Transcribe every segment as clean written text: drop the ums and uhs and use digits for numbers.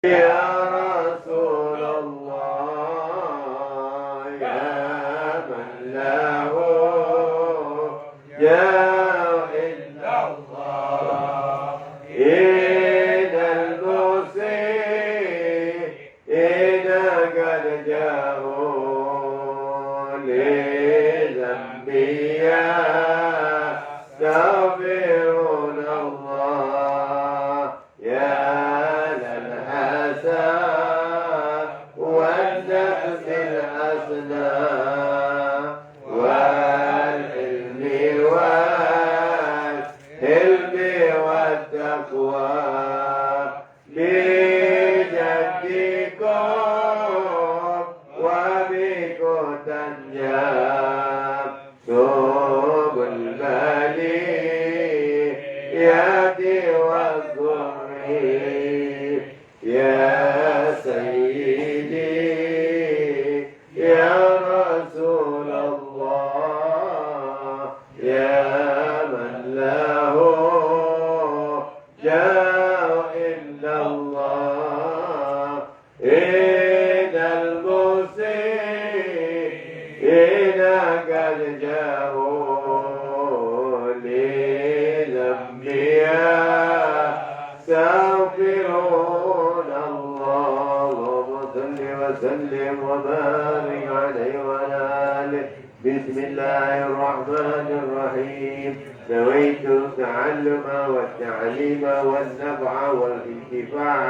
يا رسول الله يا من له جاه إلا الله إن المسيء قد جاءوا لذنبي يستغفرون الله يا للأسى والنفس الحسنى والعلم والحلم والتقوى بجدكم وبكم تنجاب سبل البليات والضر يا سيدي يا رسول الله يا من له جاه إلا الله إن المسيء قد جاءوا لذنبي يستغفرون الله صل وسلم وبارك عليه وعلى آله بسم الله الرحمن الرحيم نويت التعلم والتعليم والنفع والانتفاع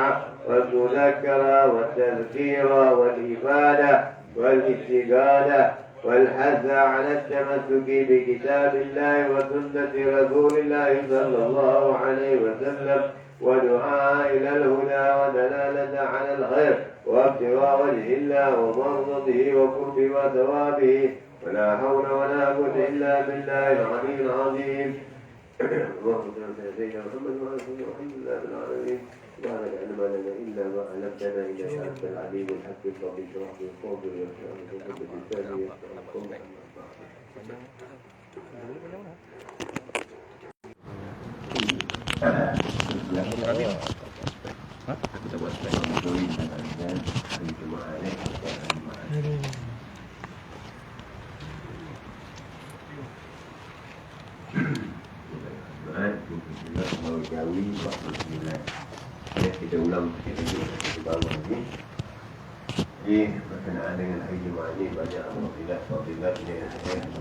والمذاكرة والتذكير والإفادة والاستقالة والحث على التمسك بكتاب الله وسنة رسول الله صلى الله عليه وسلم ودعاء إلى الهدى ودلالة على الخير وابتغاء وجه الله ومرضته وقرب وثوابه ولا حول ولا قوة إلا بالله العلي العظيم. اللهم صل على سيدنا محمد وعلى آله والحمد لله رب العالمين. سبحانك لا علم لنا إلا ما علمتنا إنك أنت العليم الحكيم رب اشرح لي صدري ويسر لي لساني يفقهوا قولي. Kita buat story dan hari Jumaat ni. Jawi 49. Kita ulang kita bangun ni. Jadi berkenaan dengan hari Jumaat ni banyak fadilat ni.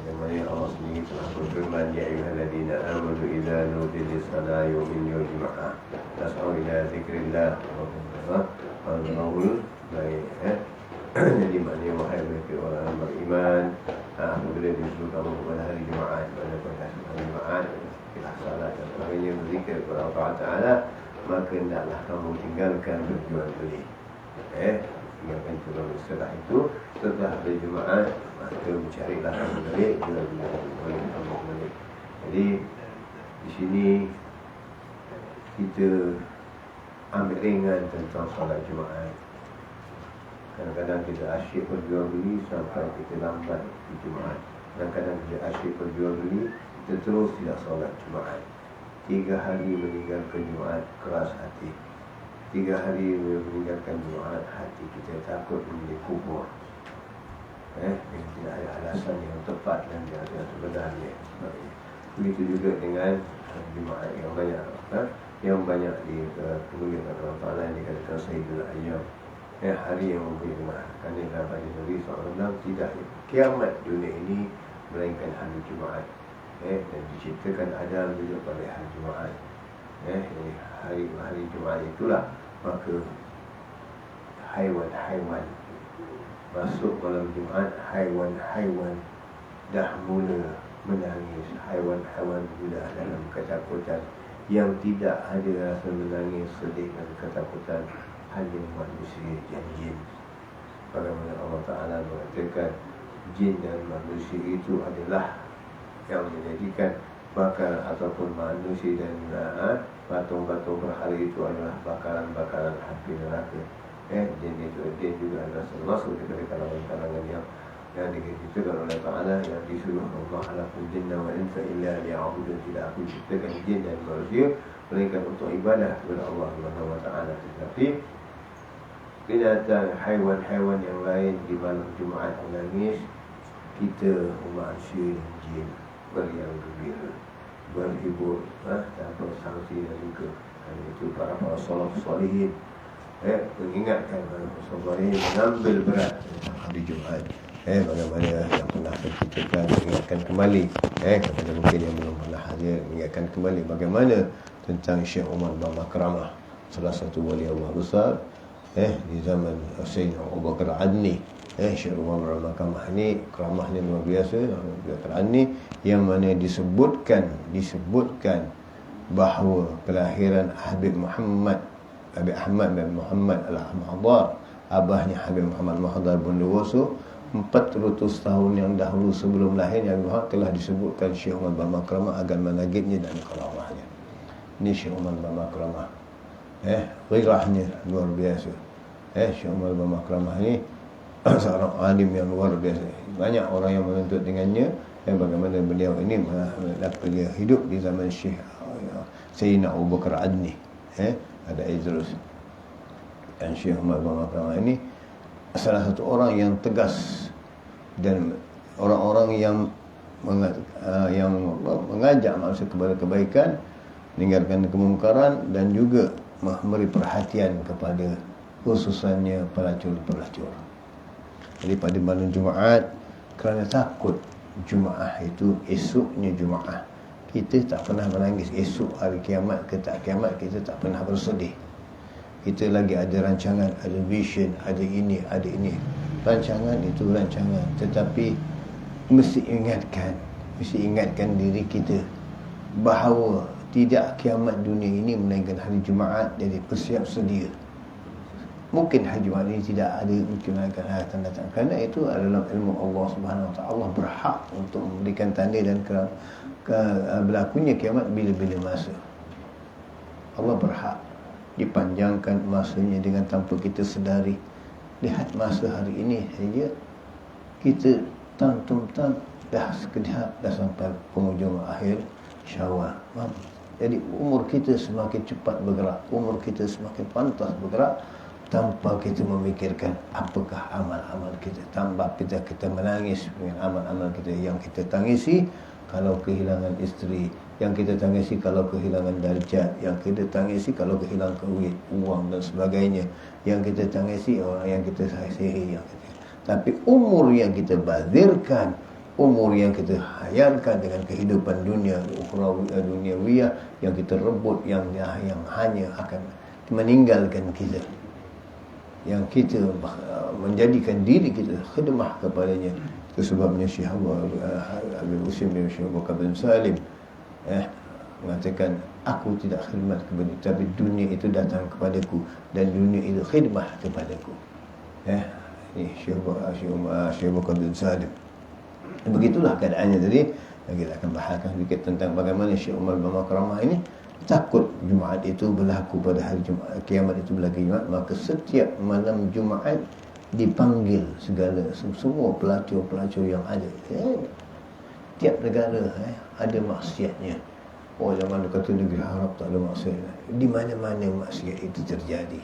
Bagaimana Allah sendiri telah berfirman ya ayyuhalladzina amanu idza nudiya lis-salati min yawmil jum'ah fas'au ila dzikrillah wa qul baik. Jadi maknanya wahai mereka orang yang beriman, apabila disuruh kamu pada hari Jumaat, pada hari Jumaat kita salat dan sebagainya berzikir kepada Allah Ta'ala, maka hendaklah kamu tinggalkan berjual beli. Tinggalkan jual beli. Setelah itu, setelah hari Jumaat, maka mencarilah kamu balik, jual beli kamu balik. Jadi di sini kita ambil ringan tentang salat Jumaat. Kadang-kadang kita asyik berjual beli sampai kita lambat di Jumaat. Kadang-kadang kita asyik berjual beli, kita terus tidak solat Jumaat. 3 hari meninggalkan Jumaat, keras hati. 3 hari meninggalkan Jumaat, hati kita takut menjadi kubur. Tidak ada alasan yang tepat dan yang sebenarnya. Begitu juga dengan Jumaat yang banyak, yang banyak ditulis oleh Allah Ta'ala yang dikatakan Sayyidul Ayyam. Hari yang mempunyai kerana dalam hadis Nabi SAW tidak kiamat dunia ini melainkan hari Jumaat. Dan diciptakan Adam juga pada hari Jumaat. Hari Jumaat itulah maka haiwan-haiwan masuk malam Jumaat. Haiwan-haiwan dah mula menangis. Haiwan-haiwan sudah dalam ketakutan yang tidak ada rasa menangis, sedih dan ketakutan hanya manusia dan jin. Bagaimana Allah Ta'ala mengatakan jin dan manusia itu adalah yang menjadikan bakar ataupun manusia dan patung-patung berhala itu adalah bakaran-bakaran api neraka. Jin itu dia juga adalah termasuk daripada kalangan-kalangan yang dikatakan oleh Ta'ala yang disuruh Allah halakul jinna wa insa illa liya'budun. Tidak aku ciptakan jin dan manusia melainkan untuk ibadah kepada Allah Subhanahu wa Ta'ala. Tetapi binatang, haiwan-haiwan yang lain di malam Jumaat menangis, kita manusia jin beriang gembira, berhibur, tanpa sanksi dan juga. Itu para salaf salihin mengingatkan para salaf salihin mengambil berat hari Jumaat. Bagaimana yang pernah kita mengingatkan kembali kepada mungkin yang belum pernah hadir, mengingatkan kembali bagaimana tentang Syekh Umar bin Makramah, salah satu wali Allah besar di zaman Sayyidina Abu Bakar Adni. Syekh Umar bin Makramah ni keramahnya luar biasa. Abu Bakar Adni yang mana disebutkan bahawa kelahiran Habib Ahmad bin Muhammad Al-Ahmadar, abahnya Habib Muhammad Al-Ahmadar Bondowoso, 400 tahun yang dahulu sebelum lahirnya Habib Muhammad telah disebutkan Syekh Umar bin Makramah akan menagibnya dan karamahnya. Ini Syekh Umar bin Makramah, ghirahnya luar biasa. Syekh Umar bin Makramah ni seorang alim yang luar biasa. Banyak orang yang menuntut dengannya. Bagaimana beliau ini dia hidup di zaman Syekh Sayyidina Abu Bakar Adni, ada Idrus. Dan Syekh Umar bin Makramah ini salah satu orang yang tegas dan orang-orang yang mengajak manusia kepada kebaikan, meninggalkan kemungkaran, dan juga memberi perhatian kepada khususannya pelacur-pelacur. Jadi pada malam Jumaat, kerana takut Jumaat itu esoknya Jumaat, kita tak pernah menangis. Esok hari kiamat ke tak kiamat, kita tak pernah bersedih. Kita lagi ada rancangan, ada vision, ada ini. Rancangan itu rancangan, tetapi mesti ingatkan diri kita bahawa tidak kiamat dunia ini melainkan hari Jumaat. Jadi bersiap sedia. Mungkin hari Jumaat ini tidak ada, mungkin akan datang. Kerana itu adalah ilmu Allah Subhanahu Wa Taala. Allah berhak untuk memberikan tanda dan berlakunya kiamat bila-bila masa. Allah berhak dipanjangkan masanya dengan tanpa kita sedari. Lihat masa hari ini saja, kita tam dah sekejap dah sampai penghujung akhir Syawal. Jadi umur kita semakin cepat bergerak, umur kita semakin pantas bergerak, tanpa kita memikirkan apakah amal-amal kita. Tanpa kita menangis dengan amal-amal kita. Yang kita tangisi kalau kehilangan isteri, yang kita tangisi kalau kehilangan darjat, yang kita tangisi kalau kehilangan duit, uang dan sebagainya, yang kita tangisi orang yang kita kasihi, tapi umur yang kita bazirkan, umur yang kita hayalkan dengan kehidupan dunia duniawiyah yang kita rebut, yang hanya akan meninggalkan kita, yang kita menjadikan diri kita khidmah kepadanya. Itu sebabnya Syekh Habib Husin bin Syekh Abu Bakar bin Salim mengatakan, aku tidak khidmat kepada, tapi dunia itu datang kepadaku dan dunia itu khidmah kepadaku. Ini Syekh Abu Bakar bin Salim. Begitulah keadaannya tadi. Kita akan bahaskan sedikit tentang bagaimana Syekh Umar bin Makramah ini takut Jumaat itu berlaku pada hari Jumaat, kiamat itu berlaku Jumaat. Maka setiap malam Jumaat dipanggil semua pelacur-pelacur yang ada. Tiap negara ada maksiatnya. Zaman kata negeri Arab tak ada maksiat. Di mana-mana maksiat itu terjadi.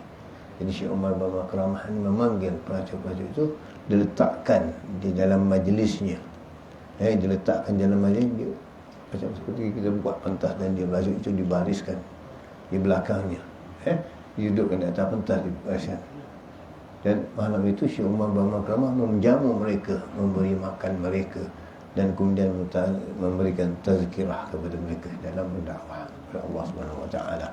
Jadi Syekh Umar bin Makramah ini memanggil pelacur-pelacur itu, diletakkan di dalam majlisnya. Diletakkan dalam majlis dia, macam seperti kita buat pentas dan dia pelacur itu dibariskan di belakangnya. Dudukkan di atas pentas dibariskan. Dan malam itu Syekh Umar bin Makramah menjamu mereka, memberi makan mereka, dan kemudian memberikan tazkirah kepada mereka dalam berdakwah kepada Allah Subhanahu Wa Taala.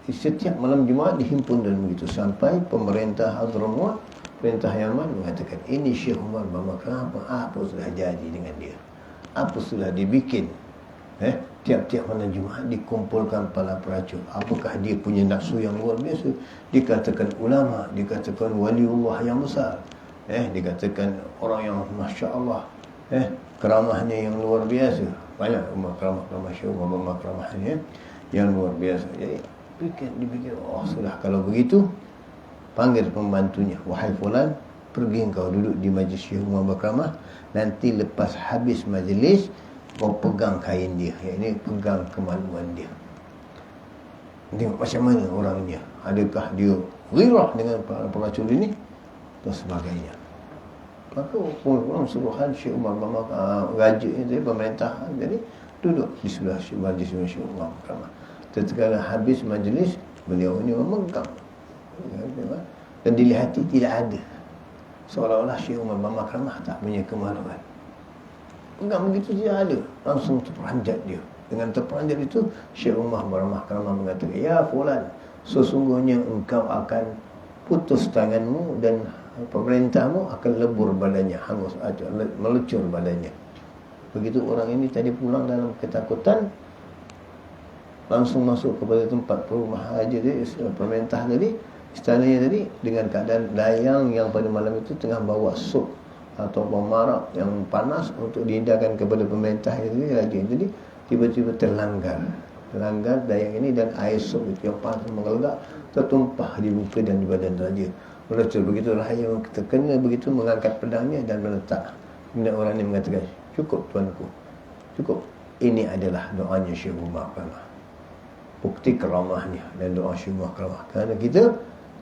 Setiap malam Jumaat dihimpun dan begitu sampai pemerintah Hadramaut, perintah Yaman mengatakan, ini Syekh Umar bin Makramah, apa sudah jadi dengan dia, apa sudah dibikin. Tiap-tiap malam Jumaat dikumpulkan para pelacur. Apakah dia punya nafsu yang luar biasa? Dikatakan ulama, dikatakan waliullah yang besar, dikatakan orang yang Masya Allah, keramahnya yang luar biasa. Banyak keramah Syekh Umar bin Makramah ni yang luar biasa. Jadi dipikir, sudah kalau begitu, panggil pembantunya, wahai fulan, pergi engkau duduk di majlis Syekh Umar bin Makramah. Nanti lepas habis majlis, kau pegang kain dia, ini pegang kemaluan dia. Tengok macam mana orangnya. Adakah dia ghirah dengan pelacur ini dan sebagainya. Maka orang suruhan Syekh Umar raja itu pemerintahan, jadi duduk di sebelah majlis Syekh Umar Makramah. Tatkala habis majlis, beliau ini memegang dan dilihati tidak ada, seolah-olah Syekh Umar Makramah tak punya kemaluan. Pegang begitu tidak ada, langsung terperanjat dia. Dengan terperanjat itu Syekh Umar Makramah mengatakan, ya fulan, sesungguhnya engkau akan putus tanganmu dan pemerintahmu akan lebur badannya, hangus, melecur badannya. Begitu orang ini tadi pulang dalam ketakutan, langsung masuk kepada tempat perumahan haji tadi, pemerintah tadi, istananya tadi, dengan keadaan dayang yang pada malam itu tengah bawa sup atau pemarak yang panas untuk dihindarkan kepada pemerintah itu raja. Jadi tiba-tiba terlanggar dayang ini, dan air sup itu yang panas menggelegak tertumpah di muka dan di badan raja. Melecur begitu, raja terkena begitu, mengangkat pedangnya dan meletak. Kemudian orang ini mengatakan, cukup tuanku, cukup. Ini adalah doanya Syekh Umar Makramah, bukti keramahnya dan doa Syekh Umar Makramah. Kerana kita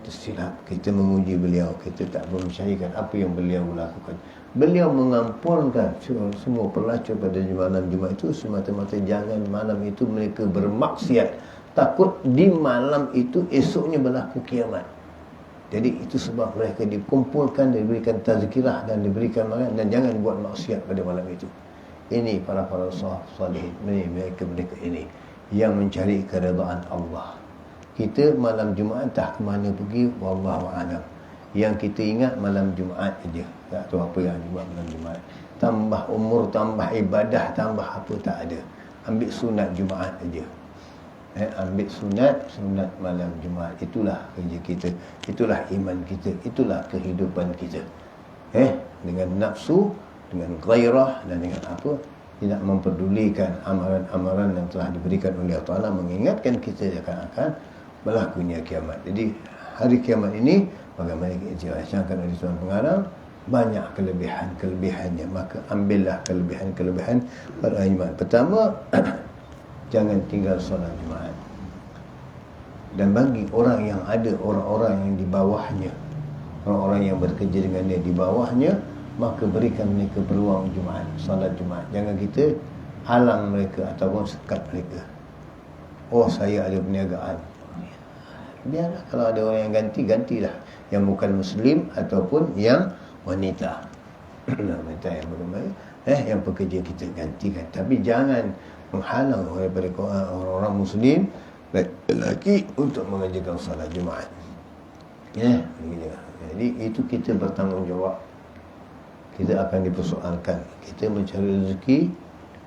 tersilap, kita memuji beliau, kita tak mempercayakan apa yang beliau lakukan. Beliau mengampunkan semua pelacur pada malam Jumaat itu semata-mata jangan malam itu mereka bermaksiat, takut di malam itu esoknya berlaku kiamat. Jadi itu sebab mereka dikumpulkan, diberikan tazkirah dan diberikan makan, dan jangan buat maksiat pada malam itu. Ini para salihin, mereka ini yang mencari keredaan Allah. Kita malam Jumaat tak ke mana pergi, wallahu a'lam. Yang kita ingat malam Jumaat aja, tak tahu apa yang dibuat malam Jumaat. Tambah umur, tambah ibadah, tambah apa tak ada. Ambil sunat Jumaat aja. Ambil sunat malam Jumaat. Itulah kerja kita, itulah iman kita, itulah kehidupan kita. Dengan nafsu, dengan gairah dan dengan apa, tidak memperdulikan amaran-amaran yang telah diberikan oleh Allah Ta'ala, mengingatkan kita akan berlakunya kiamat. Jadi hari kiamat ini bagaimana kita rasakan oleh Tuan Pengarang, banyak kelebihan-kelebihannya. Maka ambillah kelebihan-kelebihan pada iman. Pertama, jangan tinggal solat Jumaat. Dan bagi orang yang ada, orang-orang yang di bawahnya, orang-orang yang bekerja dengan dia di bawahnya, maka berikan mereka peluang Jumaat, solat Jumaat. Jangan kita halang mereka ataupun sekat mereka. Oh, saya ada perniagaan. Biarlah, kalau ada orang yang gantilah. Yang bukan Muslim ataupun yang wanita. Wanita yang berumah, yang pekerja kita gantikan. Tapi jangan menghalang daripada orang-orang Muslim lelaki untuk mengerjakan salat Jumaat. Jadi itu kita bertanggungjawab. Kita akan dipersoalkan. Kita mencari rezeki,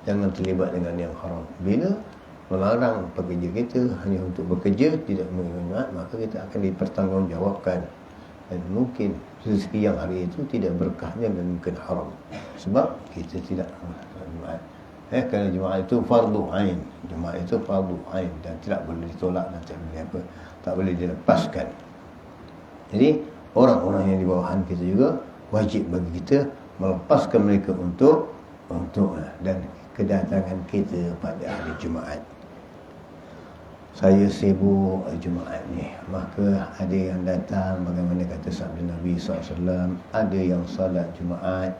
jangan terlibat dengan yang haram. Bila melarang pekerja kita hanya untuk bekerja, tidak mengenal, maka kita akan dipertanggungjawabkan. Dan mungkin rezeki yang hari itu tidak berkahnya dan mungkin haram, sebab kita tidak Jumaat. Kerana Jumaat itu fardu ain. Jumaat itu fardu ain dan tidak boleh ditolak dan tak boleh dilepaskan. Jadi orang-orang yang di bawahan kita juga wajib bagi kita melepaskan mereka untuk dan kedatangan kita pada hari Jumaat. Saya sibuk Jumaat ni, maka ada yang datang bagaimana kata sabda Nabi SAW, ada yang salat Jumaat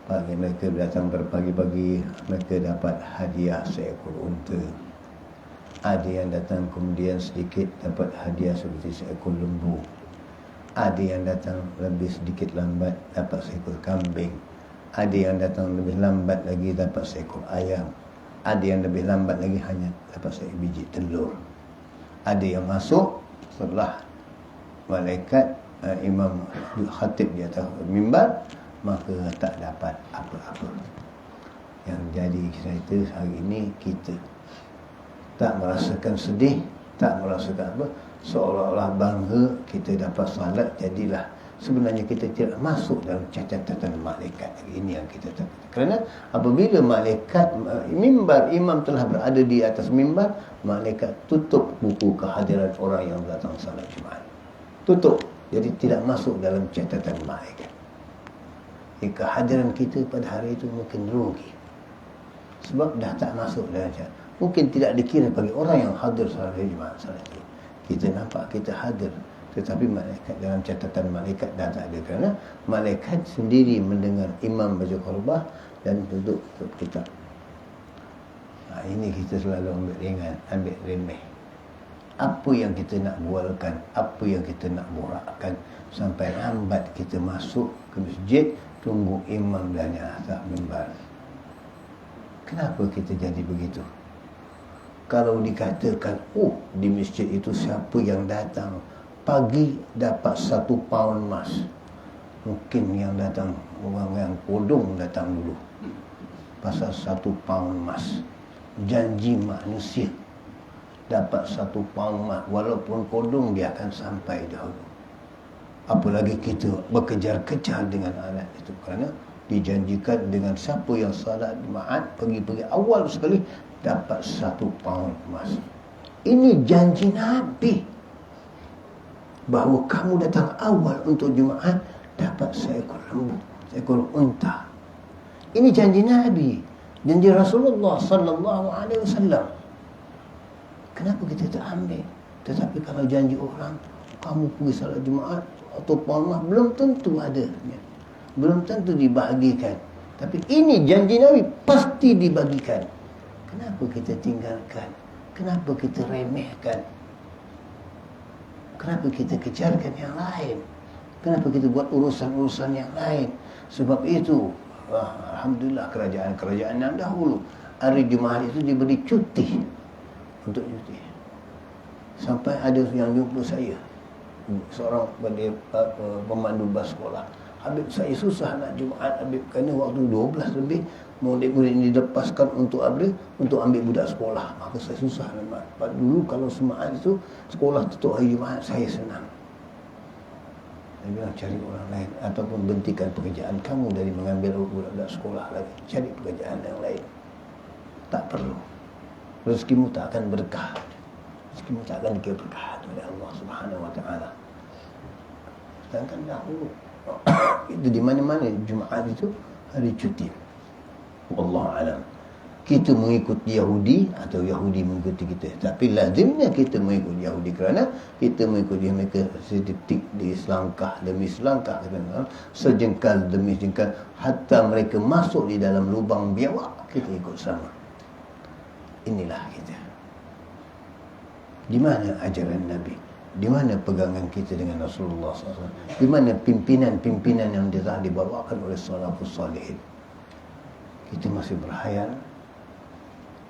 pagi, mereka datang berpagi-pagi, mereka dapat hadiah seekor unta. Ada yang datang kemudian sedikit dapat hadiah seperti seekor lembu. Ada yang datang lebih sedikit lambat dapat seekor kambing. Ada yang datang lebih lambat lagi dapat seekor ayam. Ada yang lebih lambat lagi hanya dapat seekor biji telur. Ada yang masuk setelah malaikat imam khatib di atas mimbar, maka tak dapat apa-apa. Yang jadi cerita hari ini, kita tak merasakan sedih, tak merasakan apa, seolah-olah bangga kita dapat salat. Jadilah sebenarnya kita tidak masuk dalam catatan malaikat. Ini yang kita tak. Kerana apabila malaikat mimbar, imam telah berada di atas mimbar, malaikat tutup buku kehadiran orang yang datang salat Jumaat. Tutup. Jadi tidak masuk dalam catatan malaikat. Kehadiran kita pada hari itu mungkin rugi, sebab dah tak masuk dalam catatan. Mungkin tidak dikira bagi orang yang hadir salat Jumaat salat itu. Kita nampak kita hadir, Tetapi malaikat dalam catatan malaikat dah tak ada, kerana malaikat sendiri mendengar imam baca khutbah dan duduk berkitab. Ini kita selalu ambil ringan, ambil remeh. Apa yang kita nak bualkan, apa yang kita nak borakkan, sampai lambat kita masuk ke masjid, tunggu imam dah di atas mimbar. Kenapa kita jadi begitu? Kalau dikatakan, di masjid itu siapa yang datang pagi dapat 1 paun emas, mungkin yang datang orang yang kodong datang dulu pasal 1 paun emas. Janji manusia dapat 1 paun emas, walaupun kodong dia akan sampai dahulu. Apalagi kita berkejar-kejar dengan alat itu, kerana dijanjikan dengan siapa yang salat Jumaat pagi-pagi awal sekali dapat 1 paun emas. Ini janji Nabi, bahawa kamu datang awal untuk Jumaat dapat seekor lembu, seekor unta. Ini janji Nabi, janji Rasulullah sallallahu alaihi wasallam. Kenapa kita tak ambil? Tetapi kalau janji orang, kamu pergi salat Jumaat atau paun emas, belum tentu ada, belum tentu dibahagikan. Tapi ini janji Nabi, pasti dibagikan. Kenapa kita tinggalkan? Kenapa kita remehkan? Kenapa kita kejarkan yang lain? Kenapa kita buat urusan-urusan yang lain? Sebab itu, alhamdulillah, kerajaan-kerajaan yang dahulu, hari Jumaat itu diberi cuti, untuk cuti. Sampai ada yang jumpa saya, seorang pemandu bas sekolah. Habib, saya susah nak Jumaat, Habib, kerana waktu 12 lebih murid-murid ini dilepaskan untuk ambil budak sekolah. Maka saya susah nak. Dulu kalau Jumaat itu sekolah tutup hari Jumaat, saya senang. Saya bilang, cari orang lain, ataupun berhentikan pekerjaan kamu dari mengambil budak-budak sekolah lagi, cari pekerjaan yang lain. Tak perlu. Rezekimu tak akan berkah. Rezekimu tak akan berkah oleh Allah Subhanahu Wa Taala. Sedangkan dahulu itu di mana-mana Jumaat itu hari cuti. Wallahu alam. Kita mengikut Yahudi atau Yahudi mengikuti kita, tapi lazimnya kita mengikut Yahudi kerana kita mengikuti mereka sedetik di selangkah demi selangkah, sejengkal demi sejengkal, hatta mereka masuk di dalam lubang biawak, kita ikut sama. Inilah kita. Di mana ajaran Nabi? Di mana pegangan kita dengan Rasulullah SAW? Di mana pimpinan-pimpinan yang telah dibawakan oleh salafus salihin? Kita masih berhayal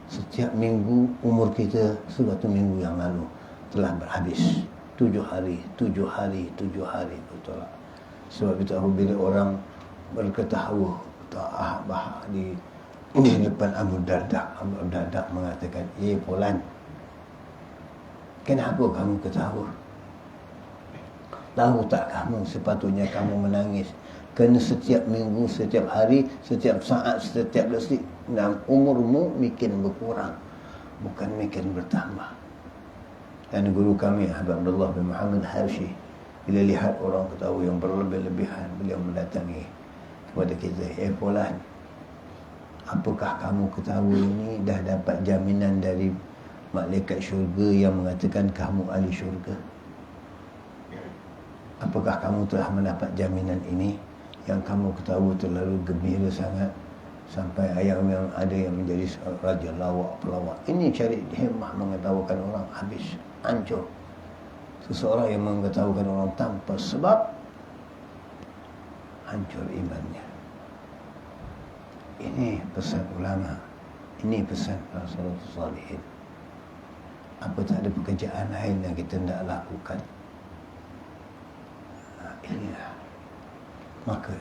setiap minggu umur kita 1 minggu yang lalu telah berhabis. 7 hari betul lah. Sebab itu apabila orang berketawa di depan Abu Darda mengatakan, Fulan, kenapa kamu ketawa? Tahu tak kamu sepatutnya kamu menangis? Kerana setiap minggu, setiap hari, setiap saat, setiap detik, umurmu makin berkurang, bukan makin bertambah. Dan guru kami, Habib Abdullah bin Muhammad Harshi, bila lihat orang ketawa yang berlebih-lebihan, beliau mendatangi kepada kita, Fulan, apakah kamu ketawa ini dah dapat jaminan dari malaikat syurga yang mengatakan kamu ahli syurga? Apakah kamu telah mendapat jaminan ini? Yang kamu ketawa terlalu gembira sangat sampai yang ada yang menjadi raja lawak pelawak. Ini cari hemah mengetawakan orang, habis, hancur. Seseorang yang mengetawakan orang tanpa sebab, hancur imannya. Ini pesan ulama, ini pesan Rasulullah Salihin. Apa tak ada pekerjaan lain yang kita hendak lakukan? Inilah. Maka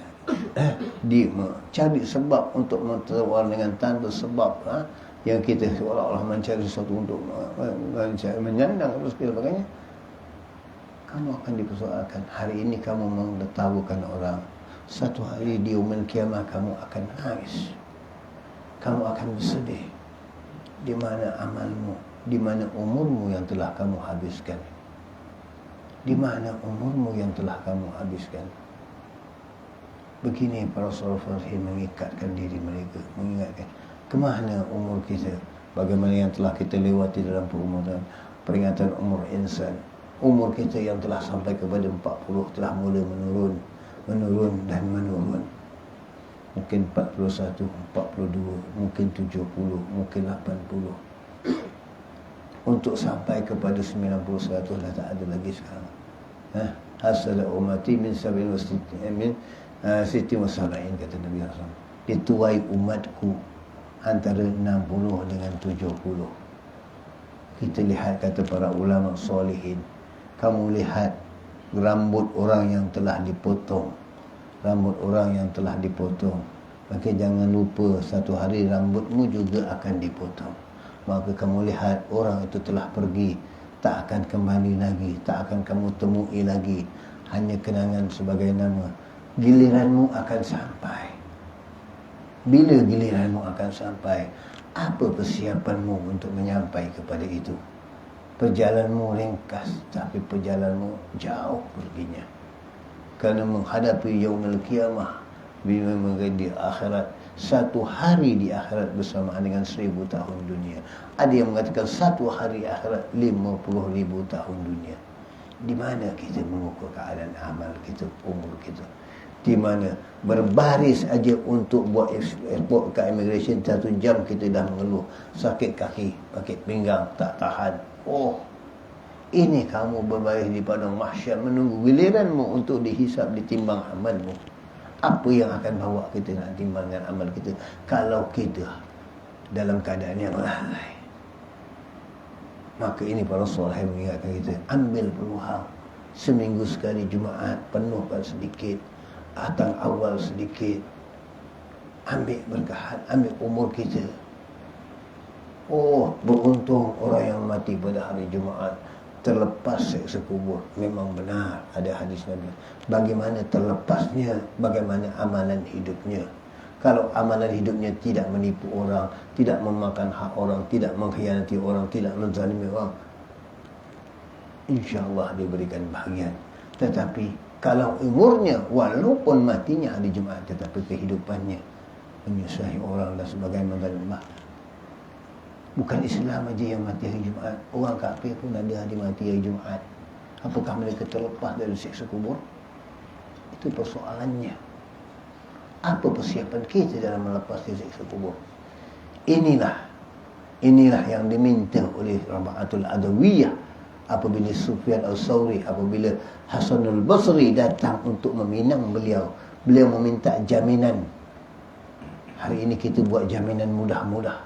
dia mencari sebab untuk mentawar dengan tanpa sebab, yang kita seolah-olah mencari sesuatu untuk menyandang terus sebagainya. Kamu akan dipersoalkan. Hari ini kamu mengetawakan orang, satu hari di yaumul kiamah kamu akan menangis, kamu akan bersedih. Di mana amalmu? Di mana umurmu yang telah kamu habiskan? Di mana umurmu yang telah kamu habiskan? Begini para salafus mengikatkan diri mereka, mengingatkan kemana umur kita, bagaimana yang telah kita lewati dalam perumuran, peringatan umur insan, Umur kita yang telah sampai kepada 40 telah mula menurun dan menurun. Mungkin 41, 42, mungkin 70, mungkin 80. Untuk sampai kepada 90, 100 dah tak ada lagi sekarang. Hasala umati min sabil min siti wa sab'in, kata Nabi SAW. Dituai umatku antara 60 dengan 70. Kita lihat, kata para ulama solihin, kamu lihat rambut orang yang telah dipotong, maka jangan lupa satu hari rambutmu juga akan dipotong. Maka kamu lihat orang itu telah pergi, tak akan kembali lagi, tak akan kamu temui lagi, hanya kenangan sebagai nama. Giliranmu akan sampai. Bila giliranmu akan sampai, apa persiapanmu untuk menyampai kepada itu? Perjalananmu ringkas, tapi perjalananmu jauh perginya. Kerana menghadapi yaumul qiyamah, bila menjadi akhirat, satu hari di akhirat bersamaan dengan 1000 tahun dunia. Ada yang mengatakan satu hari akhirat 50,000 tahun dunia. Di mana kita mengukur keadaan amal kita, umur kita? Di mana berbaris aja untuk buat export ke immigration 1 jam kita dah mengeluh, sakit kaki, sakit pinggang, tak tahan. Oh, ini kamu berbaris di padang mahsyar menunggu giliranmu untuk dihisap, ditimbang amalmu. Apa yang akan bawa kita nak timbangkan amal kita kalau kita dalam keadaan yang lalai? Maka ini para soleh mengingatkan kita, ambil peluang. Seminggu sekali Jumaat, penuhkan sedikit, atang awal sedikit, ambil berkahat, ambil umur kita. Oh, beruntung orang yang mati pada hari Jumaat terlepas seksa kubur. Memang benar ada hadis Nabi. Bagaimana terlepasnya, bagaimana amalan hidupnya. Kalau amalan hidupnya tidak menipu orang, tidak memakan hak orang, tidak mengkhianati orang, tidak menzalimi orang, insya-Allah diberikan bahagian. Tetapi kalau umurnya, walaupun matinya hari Jumaat, tetapi kehidupannya menyusahi orang dan sebagainya, bukan Islam aja yang mati hari Jumaat, orang kafir pun ada hari mati hari Jumaat. Apakah mereka terlepas dari siksa kubur? Itu persoalannya. Apa persiapan kita dalam melepas siksa kubur? Inilah yang diminta oleh Raba'atul Adawiyah apabila Sufyan al-Thawri, apabila Hasan al-Basri datang untuk meminang beliau meminta jaminan. Hari ini kita buat jaminan mudah-mudah,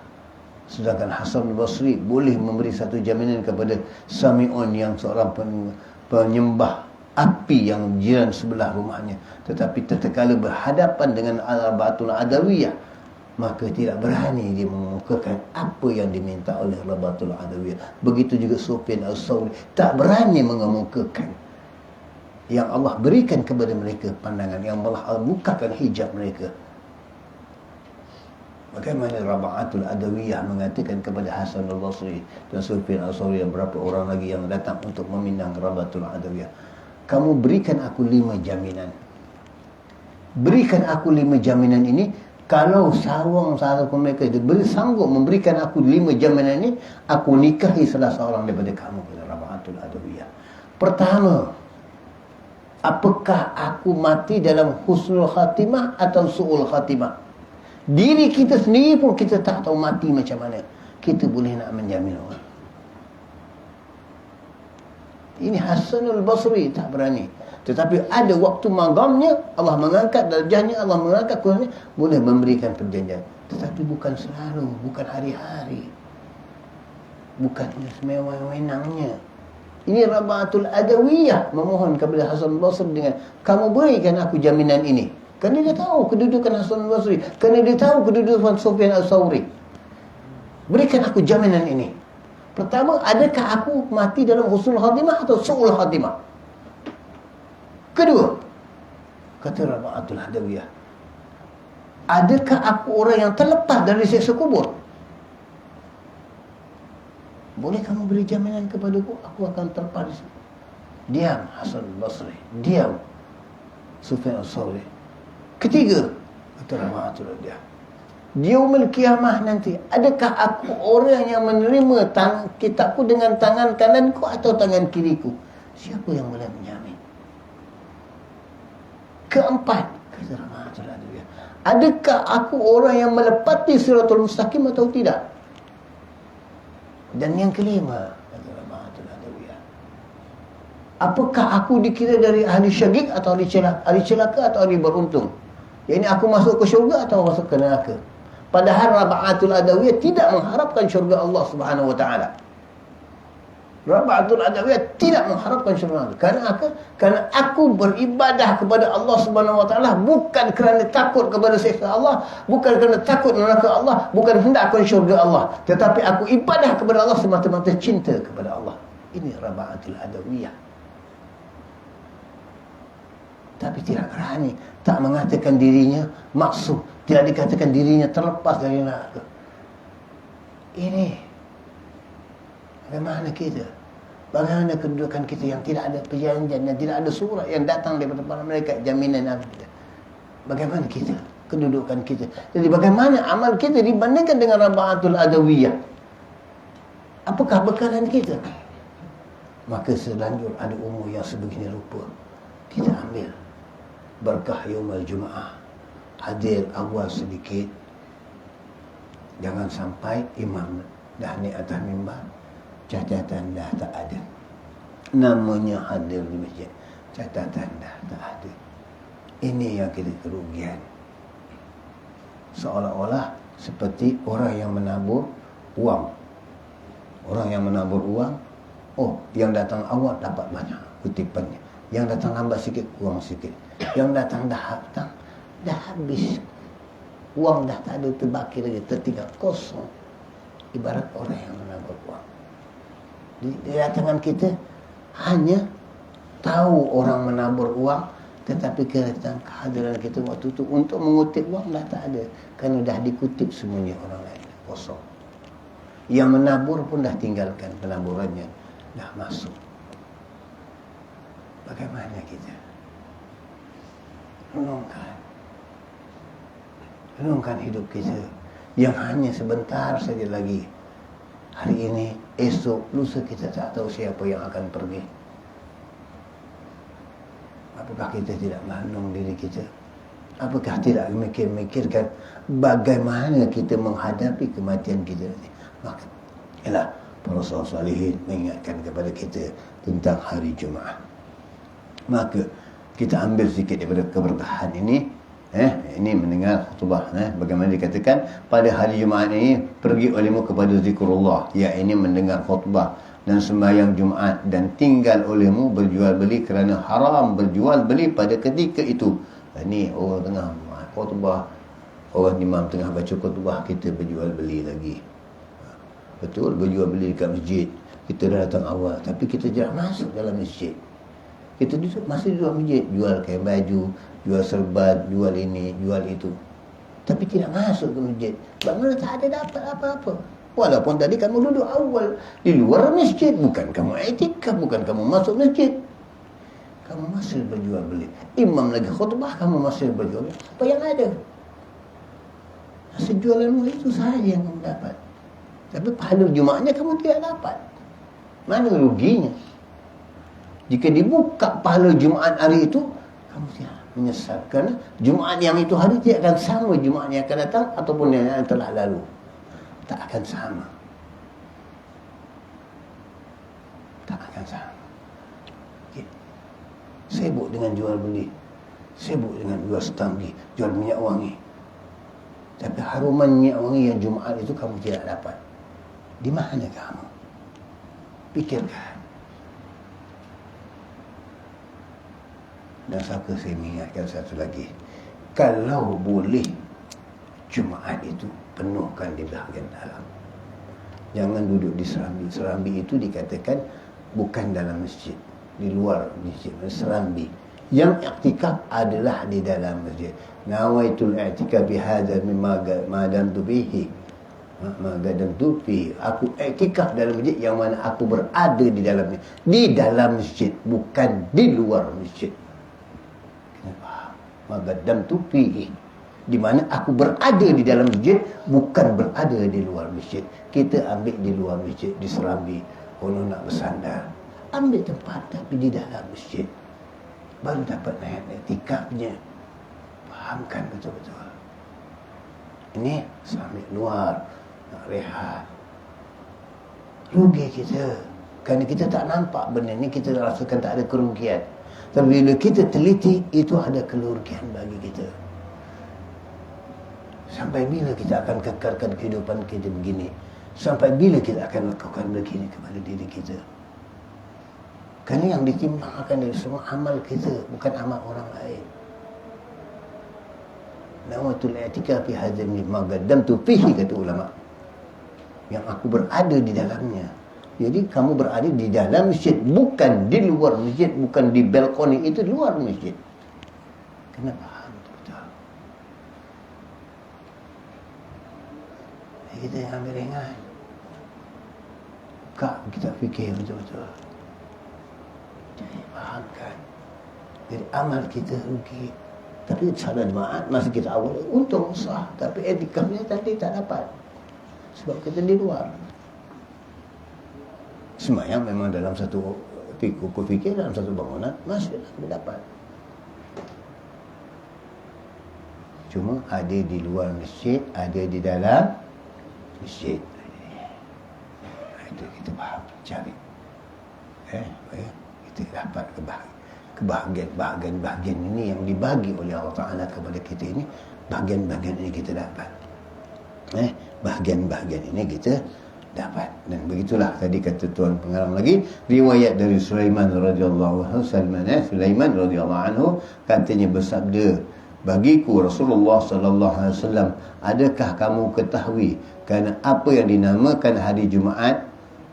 sedangkan Hasan al-Basri boleh memberi satu jaminan kepada Sami'un yang seorang penyembah api yang jiran sebelah rumahnya, tetapi tatkala berhadapan dengan Raba'atul Adawiyah, maka tidak berani dia mengemukakan apa yang diminta oleh Raba'atul Adawiyah. Begitu juga Sufyan al-Thawri tak berani mengemukakan yang Allah berikan kepada mereka pandangan, yang Allah bukakan hijab mereka. Bagaimana Raba'atul Adawiyah mengatakan kepada Hasan al-Basri dan Sufyan al-Thawri dan berapa orang lagi yang datang untuk meminang Raba'atul Adawiyah, kamu berikan aku 5 jaminan. Berikan aku 5 jaminan ini. Kalau seorang mereka sanggup memberikan aku 5 jaminan ini, aku nikahi salah seorang daripada kamu, kata Raba'atul Adawiyah. Pertama, apakah aku mati dalam husnul khatimah atau su'ul khatimah? Diri kita sendiri pun kita tak tahu mati macam mana. Kita boleh nak menjamin orang. Ini Hasanul Basri tak berani. Tetapi ada waktu magamnya, Allah mengangkat darjahnya, Allah mengangkat kurangnya, boleh memberikan perjanjian. Tetapi bukan selalu, bukan hari-hari, bukan semewah-wenangnya. Ini Raba'atul Adawiyah memohon kepada Hasan al-Basri dengan, kamu berikan aku jaminan ini. Kerana dia tahu kedudukan Hasan al-Basri, kerana dia tahu kedudukan Sufyan al-Thawri. Berikan aku jaminan ini. Pertama, adakah aku mati dalam husnul khatimah atau su'ul khatimah? Kedua, kata Raba'atul Adawiyah, adakah aku orang yang terlepas dari siksa kubur? Boleh kamu beri jaminan kepadaku, aku akan terlepas. Diam Hasan al-Basri, diam Sufyan al-Thawri. Ketiga, kata Raba'atul Adawiyah, di yaumul qiyamah nanti, adakah aku orang yang menerima kitabku dengan tangan kananku atau tangan kiriku? Siapa yang boleh menjamin? Keempat, kata Rahmatul Adawiyah, adakah aku orang yang melepati siratul mustaqim atau tidak? Dan yang kelima, kata Rahmatul Adawiyah, apakah aku dikira dari ahli syagik atau ahli celaka atau ahli beruntung? Yang ini aku masuk ke syurga atau masuk ke neraka? Padahal Rahmatul Adawiyah tidak mengharapkan syurga Allah Subhanahu wa taala. Rahmatul Adawiyah tidak mengharapkan syurga. Karena apa? Karena aku beribadah kepada Allah Subhanahu wa taala bukan kerana takut kepada siksa Allah, bukan kerana takut neraka Allah, bukan hendak akan syurga Allah, tetapi aku ibadah kepada Allah semata-mata cinta kepada Allah. Ini Rahmatul Adawiyah. Tapi tidak berani, tak mengatakan dirinya maksum, tidak dikatakan dirinya terlepas dari neraka. Ini bagaimana kita? Bagaimana kedudukan kita yang tidak ada perjanjian, yang tidak ada surat yang datang daripada para malaikat jaminan kita? Bagaimana kita? Kedudukan kita. Jadi bagaimana amal kita dibandingkan dengan Rahmatul Adawiyah? Apakah bekalan kita? Maka selanjut ada umur yang sebegini rupa. Kita ambil berkah Yaumul Jumaah, hadir awal sedikit. Jangan sampai imam dah naik atas mimbar, catatan dah tak ada. Namanya hadir di masjid, catatan dah tak ada. Ini yang kita kerugian. Seolah-olah seperti orang yang menabur uang. Orang yang menabur uang, oh, yang datang awal dapat banyak kutipannya. Yang datang lambat sikit, kurang sikit. Yang datang dah habis. Uang dah tak ada, terbakir lagi, tertinggal kosong. Ibarat orang yang menabur uang. Di datangan kita hanya tahu orang menabur uang, tetapi kehadiran kita waktu itu untuk mengutip uang dah tak ada, kerana dah dikutip semuanya orang lain, kosong. Yang menabur pun dah tinggalkan penaburannya, dah masuk. Bagaimana kita? Renungkan hidup kita yang hanya sebentar saja lagi. Hari ini, esok, lusa kita tak tahu siapa yang akan pergi. Apakah kita tidak merenung diri kita? Apakah tidak memikirkan bagaimana kita menghadapi kematian kita nanti? Maka, ialah para salihin mengingatkan kepada kita tentang hari Jumaat. Maka kita ambil sikit daripada keberkahan ini. Ini mendengar khutbah, bagaimana dikatakan pada hari Jumaat ini pergi olehmu kepada zikrullah, ya ini mendengar khutbah dan sembahyang Jumaat, dan tinggal olehmu berjual beli kerana haram berjual beli pada ketika itu. Ini orang tengah khutbah, orang imam tengah baca khutbah, kita berjual beli lagi. Betul, berjual beli dekat masjid. Kita dah datang awal, tapi kita jarang masuk dalam masjid. Kita masih di dalam masjid, jual kain baju, jual serban, jual ini, jual itu. Tapi tidak masuk ke masjid. Bagaimana tak ada dapat apa-apa. Walaupun tadi kamu duduk awal di luar masjid, bukan kamu i'tikaf, bukan kamu masuk masjid. Kamu masih berjual beli. Imam lagi khutbah, kamu masih berjual beli. Apa yang ada? Hasil jualanmu itu sahaja yang kamu dapat. Tapi pahala Jumaatnya kamu tidak dapat. Mana ruginya? Jika dibuka pahala Jumaat hari itu, kamu tidak menyesal. Kerana Jumaat yang itu hari tidak akan sama Jumaat yang akan datang ataupun yang telah lalu. Tak akan sama. Tak akan sama. Okay. Sibuk dengan jual beli, sibuk dengan jual stambi, jual minyak wangi. Tapi haruman minyak wangi yang Jumaat itu kamu tidak dapat. Di mana kamu? Pikirkan. Dan satu saya mengingatkan satu lagi. Kalau boleh Jumaat itu penuhkan di bahagian dalam. Jangan duduk di serambi. Serambi itu dikatakan bukan dalam masjid, di luar masjid, serambi. Yang i'tikaf adalah di dalam masjid. Nawaitul i'tikaf bihadza mimma madamtu bihi. Madamtu bihi. Aku i'tikaf dalam masjid yang mana aku berada di dalamnya. Di dalam masjid, bukan di luar masjid. Madamtu bihi. Di mana aku berada di dalam masjid, bukan berada di luar masjid. Kita ambil di luar masjid, di serambi. Konon nak bersandar. ambil tempat tapi di dalam masjid. Baru dapat naik etikafnya. Fahamkan betul-betul. Ini sambil luar, nak rehat. Rugi kita. Kerana kita tak nampak benda ni, kita rasakan tak ada kerugian. Tapi bila kita teliti, itu ada kerugian bagi kita. Sampai bila kita akan kekalkan kehidupan kita begini? Sampai bila kita akan lakukan begini kepada diri kita? Kerana yang ditimbangkan dari semua amal kita, bukan amal orang lain. Nawatul i'tikafi hadzal ma qaddamtu fihi, kata ulama. Yang aku berada di dalamnya. Jadi kamu berada di dalam masjid, bukan di luar masjid, bukan di balkoni, itu di luar masjid. Kena faham betul-betul. Kita yang ambil ringan. Kak, kita fikir betul-betul. Jadi fahamkan. Jadi amal kita rugi. Tapi salah jemaat, masa kita awal, untung sah. Tapi etikafnya tadi tak dapat. Sebab kita di luar. Semayang memang dalam satu kuku fikir, dalam satu bangunan, masih dapat. Cuma ada di luar masjid, ada di dalam masjid. Itu kita faham, cari. Kita dapat kebahagiaan ini yang dibagi oleh Allah Ta'ala kepada kita ini, bahagian-bahagian ini kita dapat. Bahagian-bahagian ini kita dapat. Dan begitulah tadi kata tuan pengarang lagi, riwayat dari Sulaiman radhiyallahu anhu, Sulaiman radhiyallahu anhu katanya bersabda, bagiku Rasulullah sallallahu alaihi wasallam, adakah kamu ketahui kerana apa yang dinamakan hari Jumaat?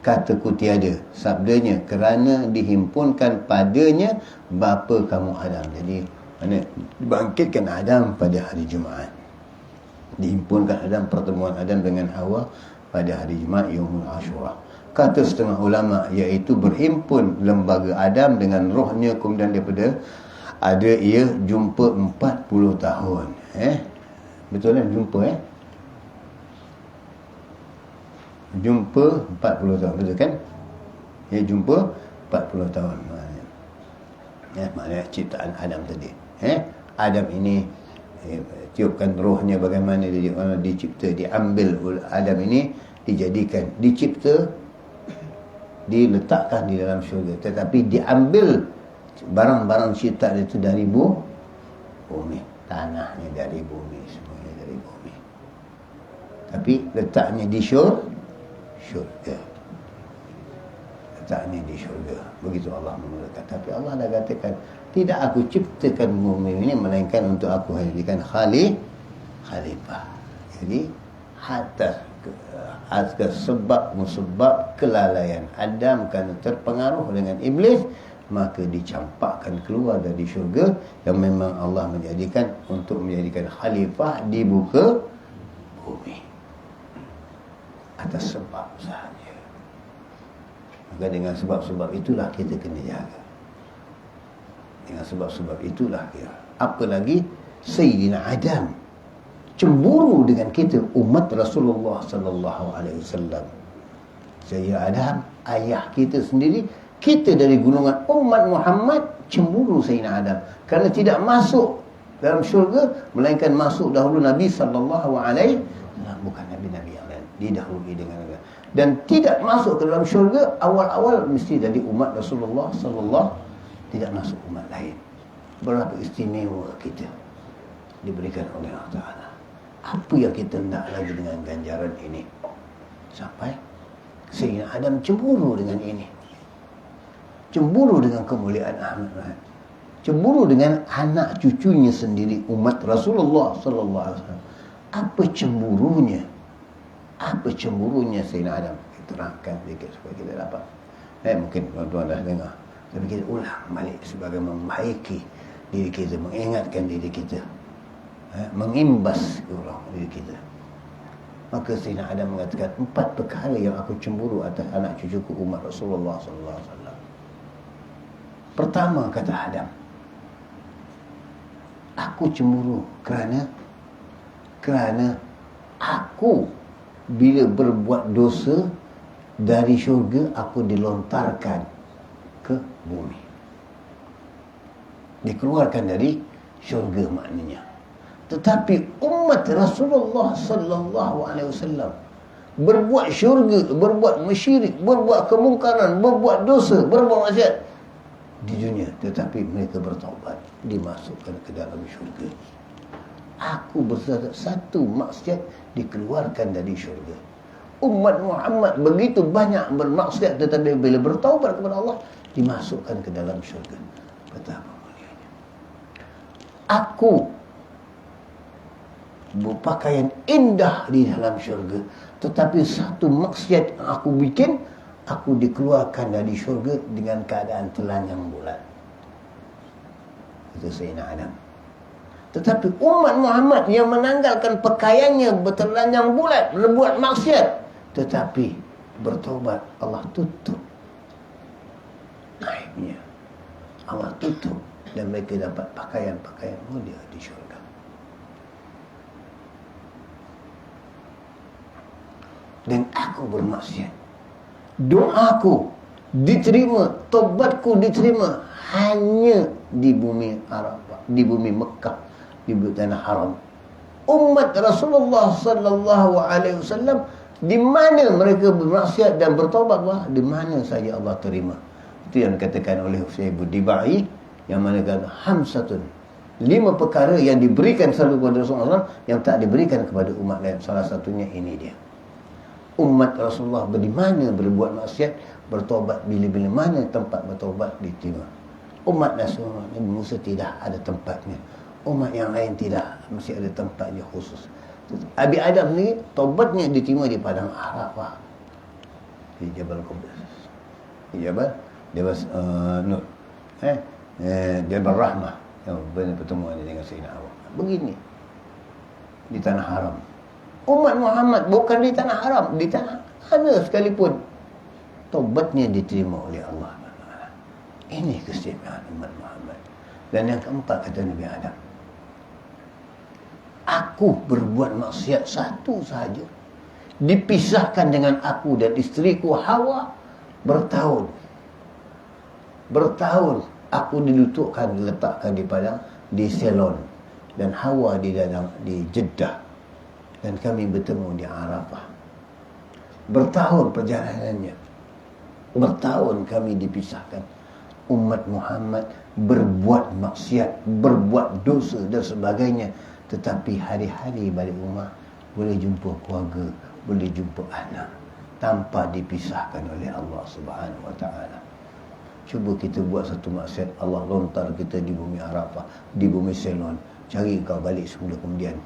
Kataku tiada. Sabdanya, kerana dihimpunkan padanya bapa kamu Adam. Jadi mana dibangkitkan Adam pada hari Jumaat. Dihimpunkan Adam, pertemuan Adam dengan Hawa pada hari Jumaat, Yaumul Ashura. Kata setengah ulama, iaitu berhimpun lembaga Adam dengan rohnya, kemudian daripada ada ia jumpa 40 tahun. Betul kan jumpa jumpa 40 tahun, betul kan? Jumpa 40 tahun. Maknanya ciptaan Adam tadi. Adam ini tiupkan rohnya, bagaimana dia dicipta, diambil Adam ini, dijadikan, dicipta, diletakkan di dalam syurga, tetapi diambil barang-barang ciptaan itu dari bumi, tanahnya dari bumi, semuanya dari bumi, tapi letaknya di syurga, letaknya di syurga. Begitu Allah memulakan. Tapi Allah dah katakan, tidak aku ciptakan bumi ini melainkan untuk aku jadikan khalifah. Jadi atas sebab musabab kelalaian Adam kerana terpengaruh dengan iblis, maka dicampakkan keluar dari syurga yang memang Allah menjadikan untuk menjadikan khalifah di muka bumi. Atas sebab sahaja. Maka dengan sebab-sebab itulah kita kena jaga. Dengan sebab-sebab itulah kita. Apalagi Sayyidina Adam cemburu dengan kita, umat Rasulullah sallallahu alaihi wasallam. Sayyidina Adam, ayah kita sendiri, kita dari golongan umat Muhammad cemburu Sayyidina Adam kerana tidak masuk dalam syurga, melainkan masuk dahulu Nabi sallallahu alaihi wasallam, bukan nabi-nabi yang lain, didahului dengan Nabi. Dan tidak masuk ke dalam syurga awal-awal mesti dari umat Rasulullah sallallahu, tidak masuk umat lain. Berapa istimewa kita diberikan oleh Allah Ta'ala. Apa yang kita nak lagi dengan ganjaran ini? Sampai Sayyidina Adam cemburu dengan ini, cemburu dengan kemuliaan Ahmad, cemburu dengan anak cucunya sendiri, umat Rasulullah sallallahu alaihi wasallam. Apa cemburunya? Apa cemburunya Sayyidina Adam? Kita terangkan sedikit supaya kita dapat. Mungkin tuan-tuan dah dengar, tapi kita ulang balik sebagai membaiki diri kita, mengingatkan diri kita, mengimbas orang diri kita. Maka Sayyidina Adam mengatakan, 4 perkara yang aku cemburu atas anak cucuku umat Rasulullah sallallahu alaihi wasallam. Pertama, kata Adam, aku cemburu kerana aku bila berbuat dosa dari syurga aku dilontarkan ke bumi. Dikeluarkan dari syurga maknanya. Tetapi umat Rasulullah sallallahu alaihi wasallam berbuat syurga, berbuat syirik, berbuat kemungkaran, berbuat dosa, berbuat maksiat di dunia, tetapi mereka bertaubat, dimasukkan ke dalam syurga. Aku bersatu, satu maksiat dikeluarkan dari syurga. Umat Muhammad begitu banyak bermaksiat, tetapi bila bertaubat kepada Allah, dimasukkan ke dalam syurga. Betapa mulianya. Aku berpakaian indah di dalam syurga, tetapi satu maksiat yang aku bikin, aku dikeluarkan dari syurga dengan keadaan telanjang bulat. Itu Sayyidina Adam. Tetapi umat Muhammad yang menanggalkan pakaiannya bertelanjang bulat, berbuat maksiat, tetapi bertaubat, Allah tutup aibnya, Allah tutup, dan mereka dapat pakaian-pakaian mulia di syurga. Dan aku bermaksiat, doaku diterima, taubatku diterima hanya di bumi Arafah, di bumi Mekah, di tanah haram. Umat Rasulullah sallallahu alaihi wasallam, di mana mereka bermaksiat dan bertaubat, wah, di mana saja Allah terima. Itu yang dikatakan oleh Syekh Budibai, yang mana kata hamsatun, 5 perkara yang diberikan selalu kepada Rasulullah yang tak diberikan kepada umat lain. Salah satunya ini dia. Umat Rasulullah di mana berbuat maksiat, bertaubat bila-bila mana tempat bertaubat diterima. Umat Rasulullah Nabi Musa tidak ada tempatnya. Umat yang lain tidak, mesti ada tempatnya khusus. Abi Adam ni taubatnya diterima di padang Arafah, di Jabal Qubais, di Jabal Nur, Jabal Rahmah, yang benar pertemuan dengan Sayyidina Abu. Begini di tanah haram. Umat Muhammad bukan di tanah haram, di tanah mana sekalipun taubatnya diterima oleh Allah. Ini keistimewaan umat Muhammad. Dan yang keempat, kata Nabi Adam, aku berbuat maksiat satu saja, dipisahkan dengan aku dan isteriku Hawa bertahun aku diletakkan di padang, di Selon, dan Hawa di Jeddah, dan kami bertemu di Arafah. Bertahun perjalanannya, bertahun kami dipisahkan. Umat Muhammad berbuat maksiat, berbuat dosa dan sebagainya, tetapi hari-hari balik rumah boleh jumpa keluarga, boleh jumpa anak, tanpa dipisahkan oleh Allah Subhanahu wa taala. Cuba kita buat satu maksiat, Allah lontar kita di bumi Arafah, di bumi Selon, cari kau balik semula kemudian.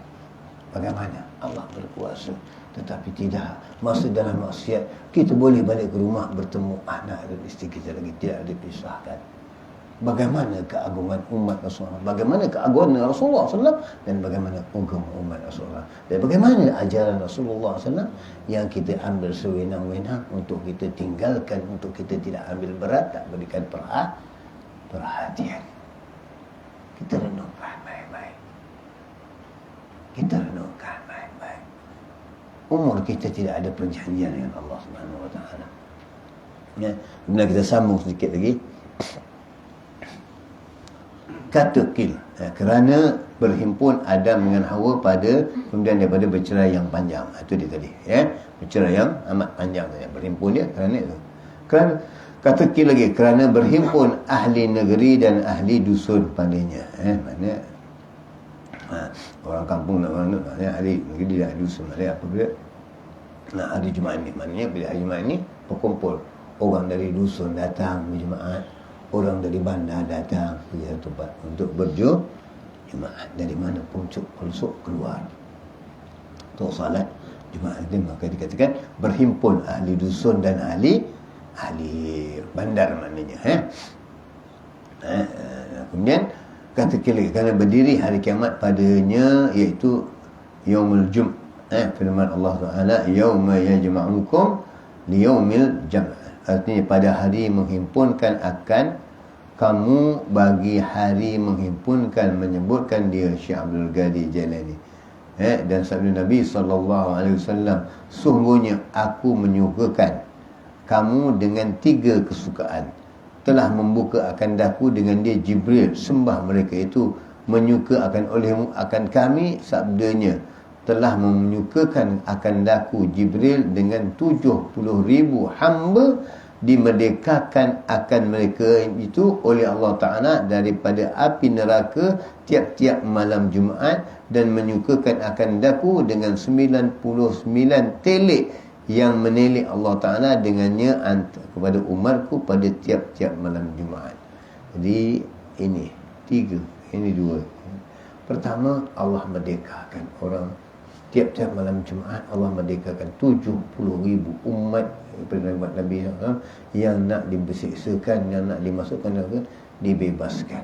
Bagaimana? Allah berkuasa. Tetapi tidak, masa dalam maksiat kita boleh balik ke rumah, bertemu anak dan isteri kita lagi, tidak dipisahkan. Bagaimana keagungan umat Rasulullah, bagaimana keagungan Rasulullah SAW, dan bagaimana agama umat Rasulullah, dan bagaimana ajaran Rasulullah SAW yang kita ambil sewenang-wenang untuk kita tinggalkan, untuk kita tidak ambil berat, tak berikan perhatian. Kita renungkan baik-baik. Kita renungkan baik-baik. Umur kita tidak ada perjanjian dengan Allah Subhanahu wa taala. Ya, kemudian kita sambung sedikit lagi. Kata Qil, kerana berhimpun Adam dengan Hawa kemudian daripada bercerai yang panjang. Itu dia tadi, ya. Bercerai yang amat panjang saja. Berhimpun dia kerana itu. Kerana kata Qil lagi, kerana berhimpun ahli negeri dan ahli dusun padanya. Maknanya orang kampung nak orang ahli negeri dan ahli dusun. Maknanya apabila hari Jumaat ni, maknanya bila hari Jumaat ni berkumpul, orang dari dusun datang berjemaat, orang dari bandar datang ke satu tempat untuk berjemaat. Dari mana pelosok keluar untuk salat Jumaat ini, maka dikatakan berhimpun ahli dusun dan ahli bandar maknanya. Kemudian kata kira kerana berdiri hari kiamat padanya, iaitu yaumul jum'. Firman Allah Taala, yauma yajma'ukum liyaumil jam'. Artinya pada hari menghimpunkan akan kamu, bagi hari menghimpunkan, menyebutkan dia Syekh Abdul Qadir Jailani. Dan sabda Nabi SAW, sungguhnya aku menyukakan kamu dengan 3 kesukaan. telah membuka akan daku dengan dia Jibril, sembah mereka itu menyuka akan kami. Sabdanya, telah menyukakan akan daku Jibril dengan 70,000 hamba, dimerdekakan akan mereka itu oleh Allah Ta'ala daripada api neraka tiap-tiap malam Jumaat, dan menyukakan akan daku dengan 99 telik yang menelik Allah Ta'ala dengannya kepada umatku pada tiap-tiap malam Jumaat. Jadi ini 3, ini 2. Pertama, Allah merdekakan orang tiap-tiap malam Jumaat. Allah merdekakan 70,000 umat umat Nabi SAW yang nak dibersiksakan, yang nak dimasukkan neraka, dibebaskan.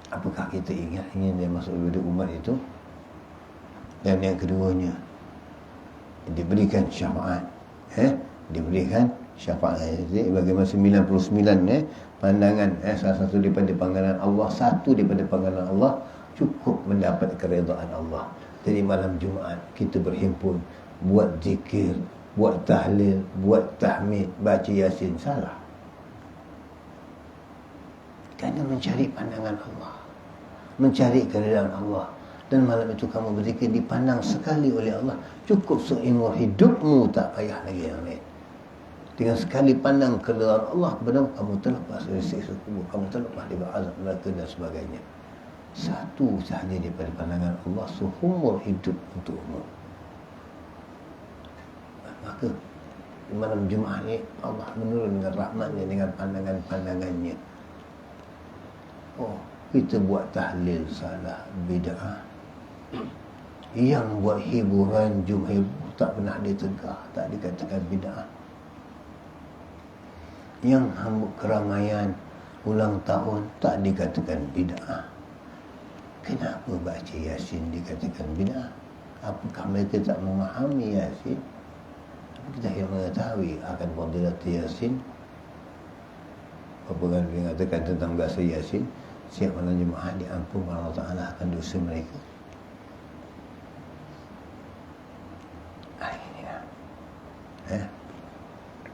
Apakah kita ingin dia masuk kepada umat itu? Dan yang keduanya, diberikan syafaat. Diberikan syafaat. Jadi bagaimana 99 pandangan, salah satu daripada pandangan Allah, satu daripada pandangan Allah cukup mendapat keredaan Allah. Jadi malam Jumaat kita berhimpun, buat zikir, buat tahlil, buat tahmid, baca Yasin. Salah. Kerana mencari pandangan Allah, mencari keredaan Allah. Dan malam itu kamu berzikir dipandang sekali oleh Allah, cukup seumur hidupmu, tak payah lagi yang lain. Dengan sekali pandang keredaan Allah kepada kamu, terlepas dari siksa kubur, kamu terlepas dari azab neraka dan sebagainya. Satu sahaja daripada pandangan Allah seumur hidup untukmu. Maka malam Jumaat ni Allah menurun dengan rahmatnya, dengan pandangan-pandangannya. Oh, kita buat tahlil salah, bid'ah. Yang buat hiburan, hibur, tak pernah ditegur, tak dikatakan bid'ah. Yang hambuk keramaian, ulang tahun, tak dikatakan bid'ah. Kenapa baca Yasin dikatakan bid'ah? Apakah mereka tak memahami Yasin? Kita yang mengetahui akan fadilat Yasin. Apa kan dia katakan tentang bahasa Yasin, siap malam Jumaat diampun Allah Ta'ala akan dosa mereka.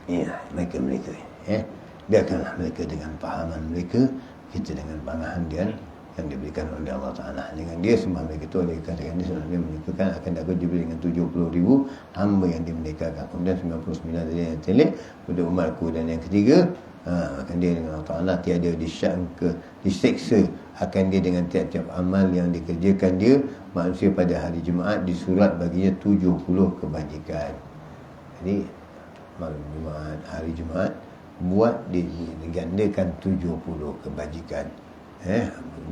Ya, mereka biarkanlah mereka dengan pahaman mereka, kita dengan pemahaman yang diberikan oleh Allah Ta'ala. Dengan dia sembah mereka itu, oleh katakan dia sebenarnya menyukakan akan daku Jibril dengan 70,000 hamba yang dimerdekakan. Kemudian 99 tadi yang telik pada umatku. Dan yang ketiga, akan dia dengan Allah Ta'ala tiada diseksa akan dia dengan tiap-tiap amal yang dikerjakan dia manusia pada hari Jumaat, disurat baginya 70 kebajikan. Jadi malam Jumaat, hari Jumaat, buat digandakan 70 kebajikan.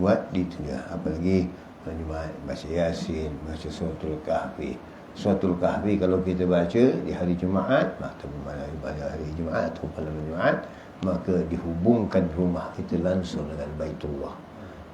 Buat ditunjuk. Apalagi malam Jumaat baca Yasin, baca Suratul Kahfi. Suratul Kahfi kalau kita baca di hari Jumaat atau pada hari Jumaat atau malam Jumaat, maka dihubungkan rumah kita langsung dengan Baitullah.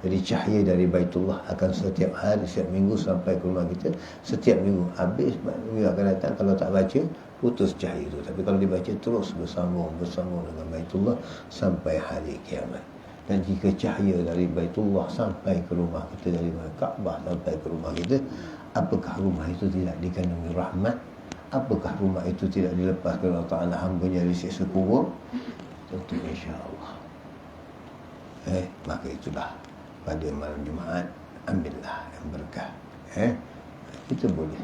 Jadi cahaya dari Baitullah akan setiap hari, setiap minggu sampai ke rumah kita. Setiap minggu, habis minggu akan datang. Kalau tak baca, putus cahaya itu. Tapi kalau dibaca, terus bersambung dengan Baitullah sampai hari kiamat. Dan jika cahaya dari Baitullah sampai ke rumah kita, dari Kaabah sampai ke rumah kita, apakah rumah itu tidak dikandungi rahmat? Apakah rumah itu tidak dilepaskan Allah Ta'ala hambanya dari siksa kubur? Tentu insya-Allah. Maka itulah pada malam Jumaat, ambillah yang berkah. Kita boleh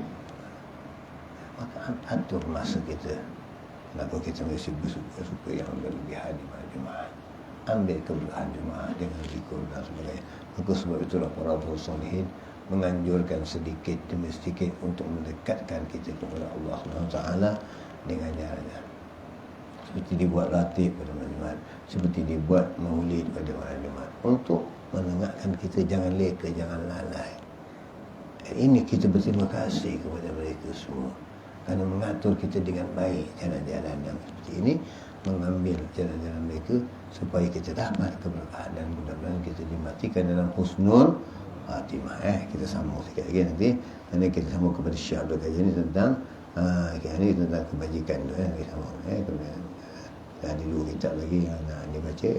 maka atur masa kita. Kenapa kita mesti bersuka yang berlebihan di malam Jumaat? Ambil keberkahan Jumaat dengan zikir dan sebagainya. Maka sebab itulah para rasul salihin menganjurkan sedikit demi sedikit untuk mendekatkan kita kepada Allah SWT dengan jalannya. Seperti dibuat ratib pada malam Jumaat, seperti dibuat maulid pada malam Jumaat, untuk mengingatkan kita jangan leka, jangan lalai. Ini kita berterima kasih kepada mereka semua kerana mengatur kita dengan baik jalan-jalan yang seperti ini, mengambil jalan-jalan mereka supaya kita dapat keberkahan, dan mudah-mudahan kita dimatikan dalam husnul khatimah. Kita sambung sikit lagi nanti. Nanti kita sambung kepada Syekh Abdul Qadir ini tentang ini tentang kebajikan tu. Kita sambung. Kemudian ada 2 kitab lagi yang nak dibaca.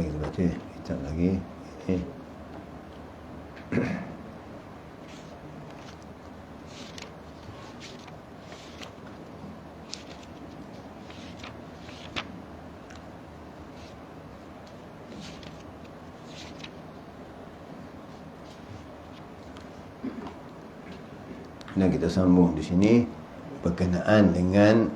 kita baca kitab lagi ini. Dan kita sambung di sini berkenaan dengan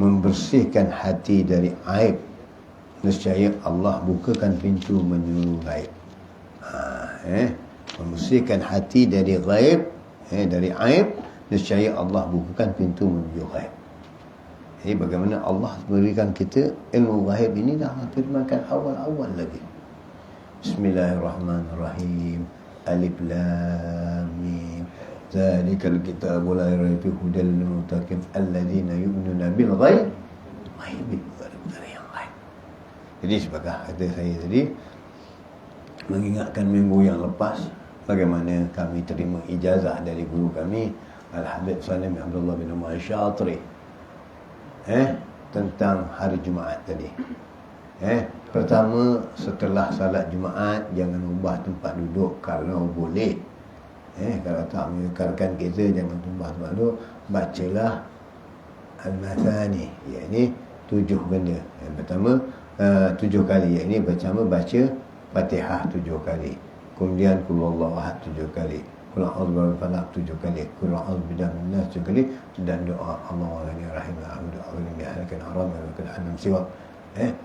membersihkan hati dari aib. Nescaya Allah bukakan pintu menuju gaib. Membersihkan hati dari gaib, dari aib. Nescaya Allah bukakan pintu menuju gaib. Jadi bagaimana Allah berikan kita ilmu gaib ini, dah Allah firmankan awal-awal lagi. Bismillahirrahmanirrahim. Alif Lam Mim. Zalikal kitabu la raiba fihi hudal lil muttaqin alladzina yu'minuna bil ghaib wa yu'minuna yang lain. Jadi sebagai kata saya tadi, mengingatkan minggu yang lepas bagaimana kami terima ijazah dari guru kami Al-Habib Salim Abdullah bin Umar Syatri tentang hari Jumaat tadi. Pertama, setelah salat Jumaat jangan ubah tempat duduk kalau boleh. Kalau tak menyekarkan kita, jangan ubah tempat duduk. Bacalah Al-Mathani, iaitu 7 benda. Yang pertama 7 kali, iaitu pertama baca Fatihah 7 kali. Kemudian Qul Huwallahu Ahad 7 kali. Qul a'udzu birabbil falaq 7 kali. Qul a'udzu birabbin nas 7 kali. Dan doa Allahumma ghani rahim alhamdulillah bi halakal haram wa kal anam siwak.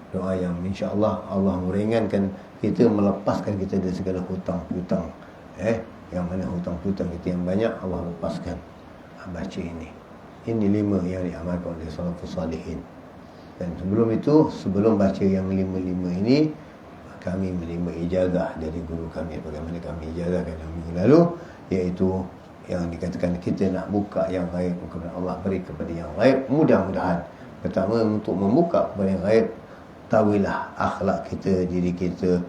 Doa yang insya-Allah Allah meringankan kita, melepaskan kita dari segala hutang-hutang. Yang mana hutang-hutang kita yang banyak Allah lepaskan. Baca ini. Ini 5 yang diamalkan oleh salafus salihin. Dan sebelum itu, sebelum baca yang 5 ini, kami menerima ijazah dari guru kami. Bagaimana kami ijazahkan yang minggu lalu, iaitu yang dikatakan kita nak buka yang gaib, kepada Allah beri kepada yang gaib. Mudah-mudahan pertama, untuk membuka kepada yang gaib, tahuilah akhlak kita, diri kita,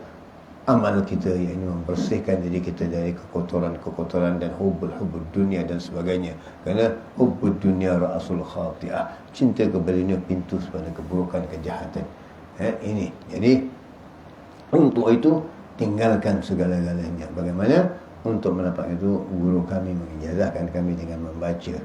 amal kita, yang membersihkan diri kita dari kekotoran-kekotoran dan hubul dunia dan sebagainya. Kerana hubul dunia ra'asul khati'ah, cinta kepada dunia pintu kepada keburukan, kejahatan. Ini. Jadi untuk itu tinggalkan segala-galanya. Bagaimana? Untuk mendapat itu, guru kami mengijazahkan kami dengan membaca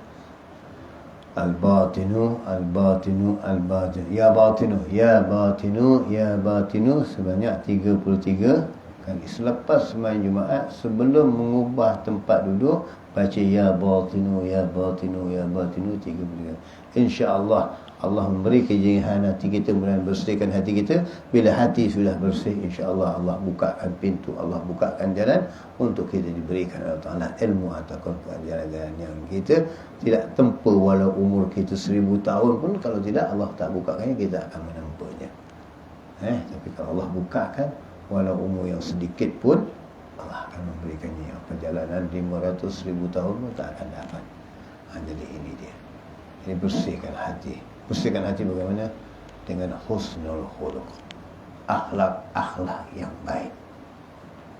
Al-Batinu, Al-Batinu, Al-Batinu, Ya Batinu, Ya Batinu, Ya Batinu sebanyak 33 kali. Selepas sembahyang Jumaat, sebelum mengubah tempat duduk, baca Ya Batinu, Ya Batinu, Ya Batinu 33 kali. InsyaAllah Allah memberi kejayaan hati kita, kemudian bersihkan hati kita. Bila hati sudah bersih, insya-Allah Allah bukakan pintu, Allah bukakan jalan untuk kita diberikan oleh Allah Ta'ala ilmu atau jalan-jalan yang kita tidak tempuh, walau umur kita 1000 tahun pun. Kalau tidak, Allah tak bukakannya, kita akan menempuhnya. Tapi kalau Allah bukakan, walau umur yang sedikit pun, Allah akan memberikannya. Perjalanan 500,000 tahun pun tak akan dapat. Jadi ini dia. Ini bersihkan hati. Bersihkan hati bagaimana? Dengan husnul khuluq, akhlak yang baik.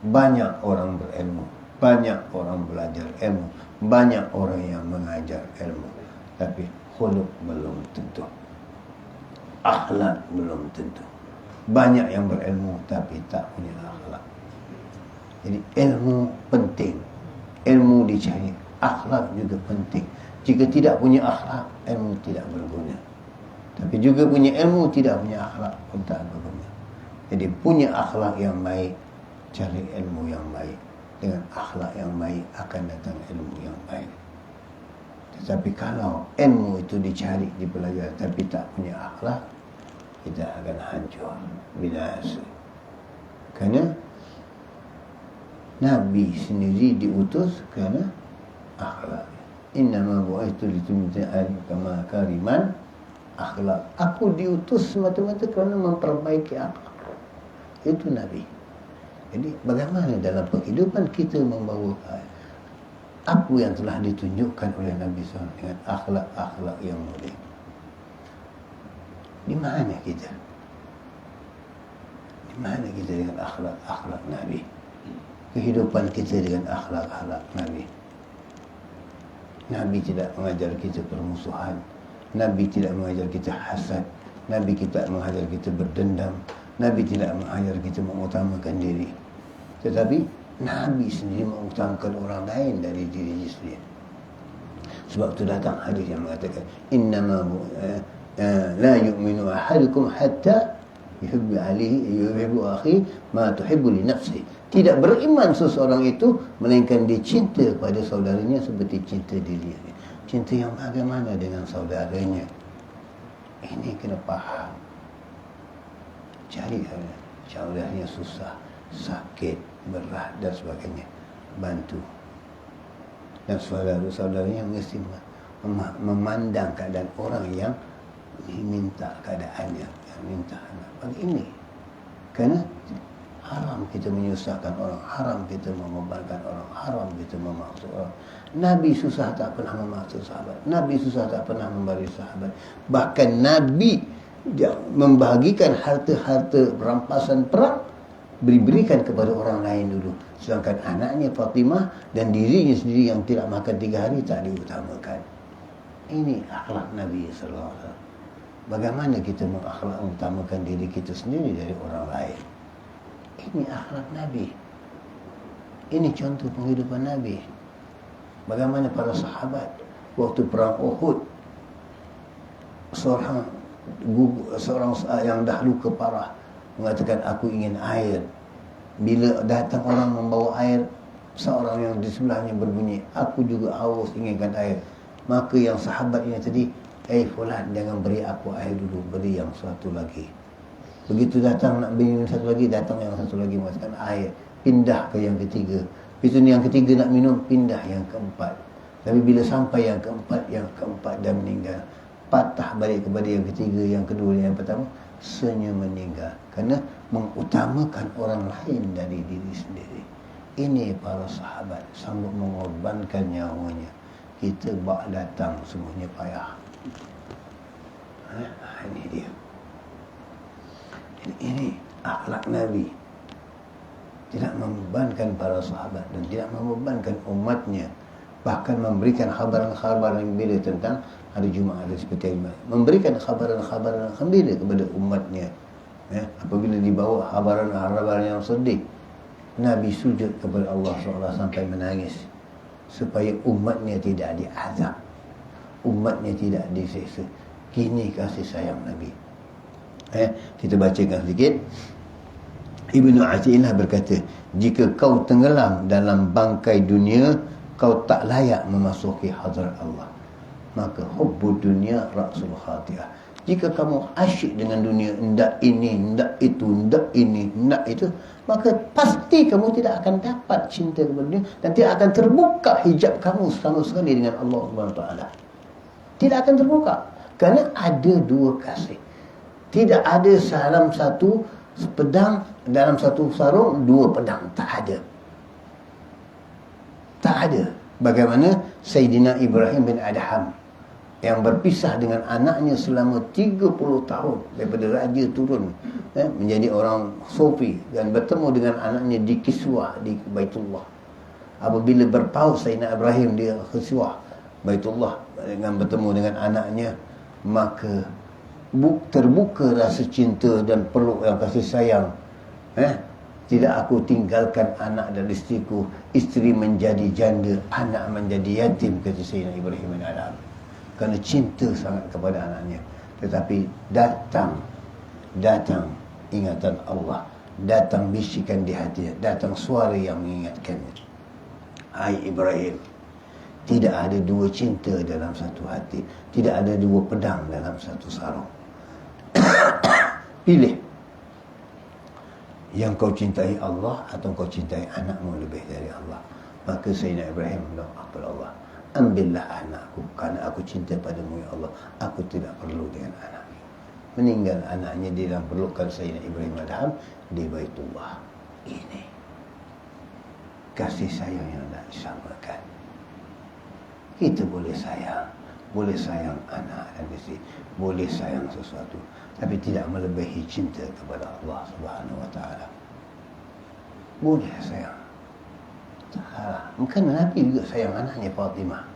Banyak orang berilmu, banyak orang belajar ilmu, banyak orang yang mengajar ilmu, tapi khuluq belum tentu, akhlak belum tentu. Banyak yang berilmu tapi tak punya akhlak. Jadi ilmu penting, ilmu dicari, akhlak juga penting. Jika tidak punya akhlak, ilmu tidak berguna. Tapi juga punya ilmu, tidak punya akhlak pun tak berguna. Jadi punya akhlak yang baik, cari ilmu yang baik. Dengan akhlak yang baik akan datang ilmu yang baik. Tetapi kalau ilmu itu dicari, dipelajari, tapi tak punya akhlak, kita akan hancur, binasa. Kerana Nabi sendiri diutus kerana akhlak. Innama bu'aitu litumti'an kama kariman akhlak. Aku diutus semata-mata kerana memperbaiki akhlak. Itu Nabi. Jadi bagaimana dalam kehidupan kita membawa apa yang telah ditunjukkan oleh Nabi SAW dengan akhlak-akhlak yang mulia. Di mana kita? Di mana kita dengan akhlak-akhlak Nabi? Kehidupan kita dengan akhlak-akhlak Nabi. Nabi tidak mengajar kita permusuhan. Nabi tidak mengajar kita hasad. Nabi tidak mengajar kita berdendam. Nabi tidak mengajar kita mengutamakan diri. Tetapi Nabi sendiri mengutamakan orang lain dari dirinya sendiri. Sebab itu datang hadis yang mengatakan innama la yu'minu ahadukum hatta yuhibbu akhi ma tuhibbu li nafsihi. Tidak beriman seseorang itu melainkan dia cinta pada saudaranya seperti cinta dirinya. Cinta yang bagaimana dengan saudaranya? Ini kena faham. Cari saudaranya susah, sakit, berat dan sebagainya, bantu. Dan saudara-saudaranya mesti memandang keadaan orang yang minta keadaannya, yang minta anak. Bagi ini, kerana haram kita menyusahkan orang, haram kita membebankan orang, haram kita memaksa orang. Nabi susah tak pernah memaksa sahabat. Nabi susah tak pernah memberi sahabat. Bahkan Nabi membahagikan harta-harta rampasan perang, berikan kepada orang lain dulu. Sedangkan anaknya Fatimah dan dirinya sendiri yang tidak makan 3 hari tak diutamakan. Ini akhlak Nabi SAW. Bagaimana kita mengutamakan diri kita sendiri dari orang lain? Ini akhlak Nabi. Ini contoh penghidupan Nabi. Bagaimana para sahabat waktu perang Uhud, seorang yang dah luka parah mengatakan aku ingin air. Bila datang orang membawa air, seorang yang di sebelahnya berbunyi, aku juga haus inginkan air. Maka yang sahabat ini tadi, fulan jangan beri aku air dulu, beri yang satu lagi. Begitu datang nak beri yang satu lagi, datang yang satu lagi mengatakan air, pindah ke yang ketiga. Begitu yang ketiga nak minum, pindah yang keempat. Tapi bila sampai yang keempat dah meninggal, patah balik kepada yang ketiga, yang kedua, yang pertama, senyum meninggal. Kerana mengutamakan orang lain dari diri sendiri. Ini para sahabat sanggup mengorbankan nyawanya. Kita bak datang semuanya payah. Ini dia. Ini akhlak Nabi. Tidak membebankan para sahabat dan tidak membebankan umatnya. Bahkan memberikan khabaran-khabaran yang beda tentang hari Jumaat seperti ini. Memberikan khabaran-khabaran gembira kepada umatnya. Apabila dibawa khabaran-khabaran yang sedih, Nabi sujud kepada Allah SWT sampai menangis supaya umatnya tidak diazab, umatnya tidak disiksa. Kini kasih sayang Nabi. Kita bacakan sedikit. Ibnu Athilah berkata, jika kau tenggelam dalam bangkai dunia, kau tak layak memasuki hadrat Allah. Maka hubbud dunia ra'sul khati'ah. Jika kamu asyik dengan dunia, hendak ini, hendak itu, hendak ini, hendak itu, maka pasti kamu tidak akan dapat cinta kepada dunia dan tidak akan terbuka hijab kamu sama sekali dengan Allah SWT. Tidak akan terbuka. Kerana ada dua kasih. Tidak ada dalam satu pedang, dalam satu sarung, dua pedang. Tak ada. Tak ada. Bagaimana Sayyidina Ibrahim bin Adham yang berpisah dengan anaknya selama 30 tahun daripada raja turun menjadi orang Sufi dan bertemu dengan anaknya di Kiswah di Baitullah. Apabila berpaut Sayyidina Ibrahim di Kiswah Baitullah dengan bertemu dengan anaknya, maka terbuka rasa cinta dan peluk yang kasih sayang. Tidak aku tinggalkan anak dan isteriku, isteri menjadi janda, anak menjadi yatim, kata Sayyidina Ibrahim bin Adham. Kerana cinta sangat kepada anaknya. Tetapi datang ingatan Allah, datang bisikan di hatinya, datang suara yang mengingatkannya. Hai Ibrahim, tidak ada dua cinta dalam satu hati, tidak ada dua pedang dalam satu sarung. Pilih. Yang kau cintai Allah atau kau cintai anakmu lebih dari Allah. Maka Sayyidina Ibrahim berdoa kepada Allah, ambillah anakku, kerana aku cinta padamu ya Allah, aku tidak perlu dengan anaknya. Meninggal anaknya di dalam pelukan Sayyidina Ibrahim Adham di Baitullah. Ini kasih sayang yang tak disamakan. Kita boleh sayang anak dan isteri, boleh sayang sesuatu, tapi tidak melebihi cinta kepada Allah Subhanahu Wa Taala. Boleh sayang. Mungkin Nabi juga sayang anaknya Fatimah.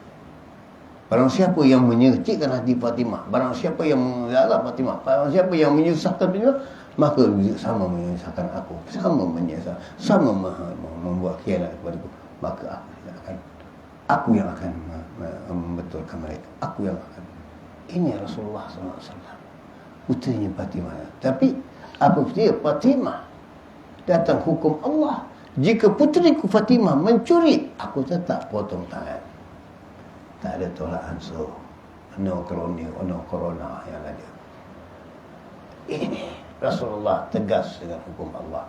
Barang siapa yang menyercikkan hati Fatimah, barang siapa yang mengalap Fatimah, barang siapa yang menyusahkan Fatimah, maka sama menyusahkan aku, sama menyesal, sama membuat khianat kepadaku, maka aku yang akan membetulkan mereka, aku yang akan. Ini Rasulullah SAW, putrinya Fatimah. Tapi apa dia Fatimah? Datang hukum Allah. Jika putriku Fatimah mencuri, aku tetap potong tangan. Tak ada tolak ansur. No corona yang ada. Ini Rasulullah tegas dengan hukum Allah.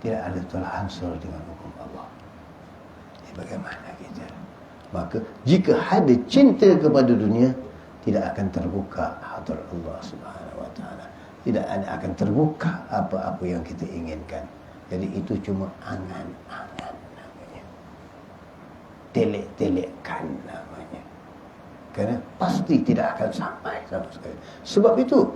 Tidak ada tolak ansur dengan hukum Allah. Ini bagaimana kita? Maka jika ada cinta kepada dunia, tidak akan terbuka hadrat Allah Subhanahu wa taala. Tidak akan terbuka apa-apa yang kita inginkan. Jadi itu cuma angan-angan namanya. Telek-telekkan namanya. Kerana pasti tidak akan sampai sama sekali. Sebab itu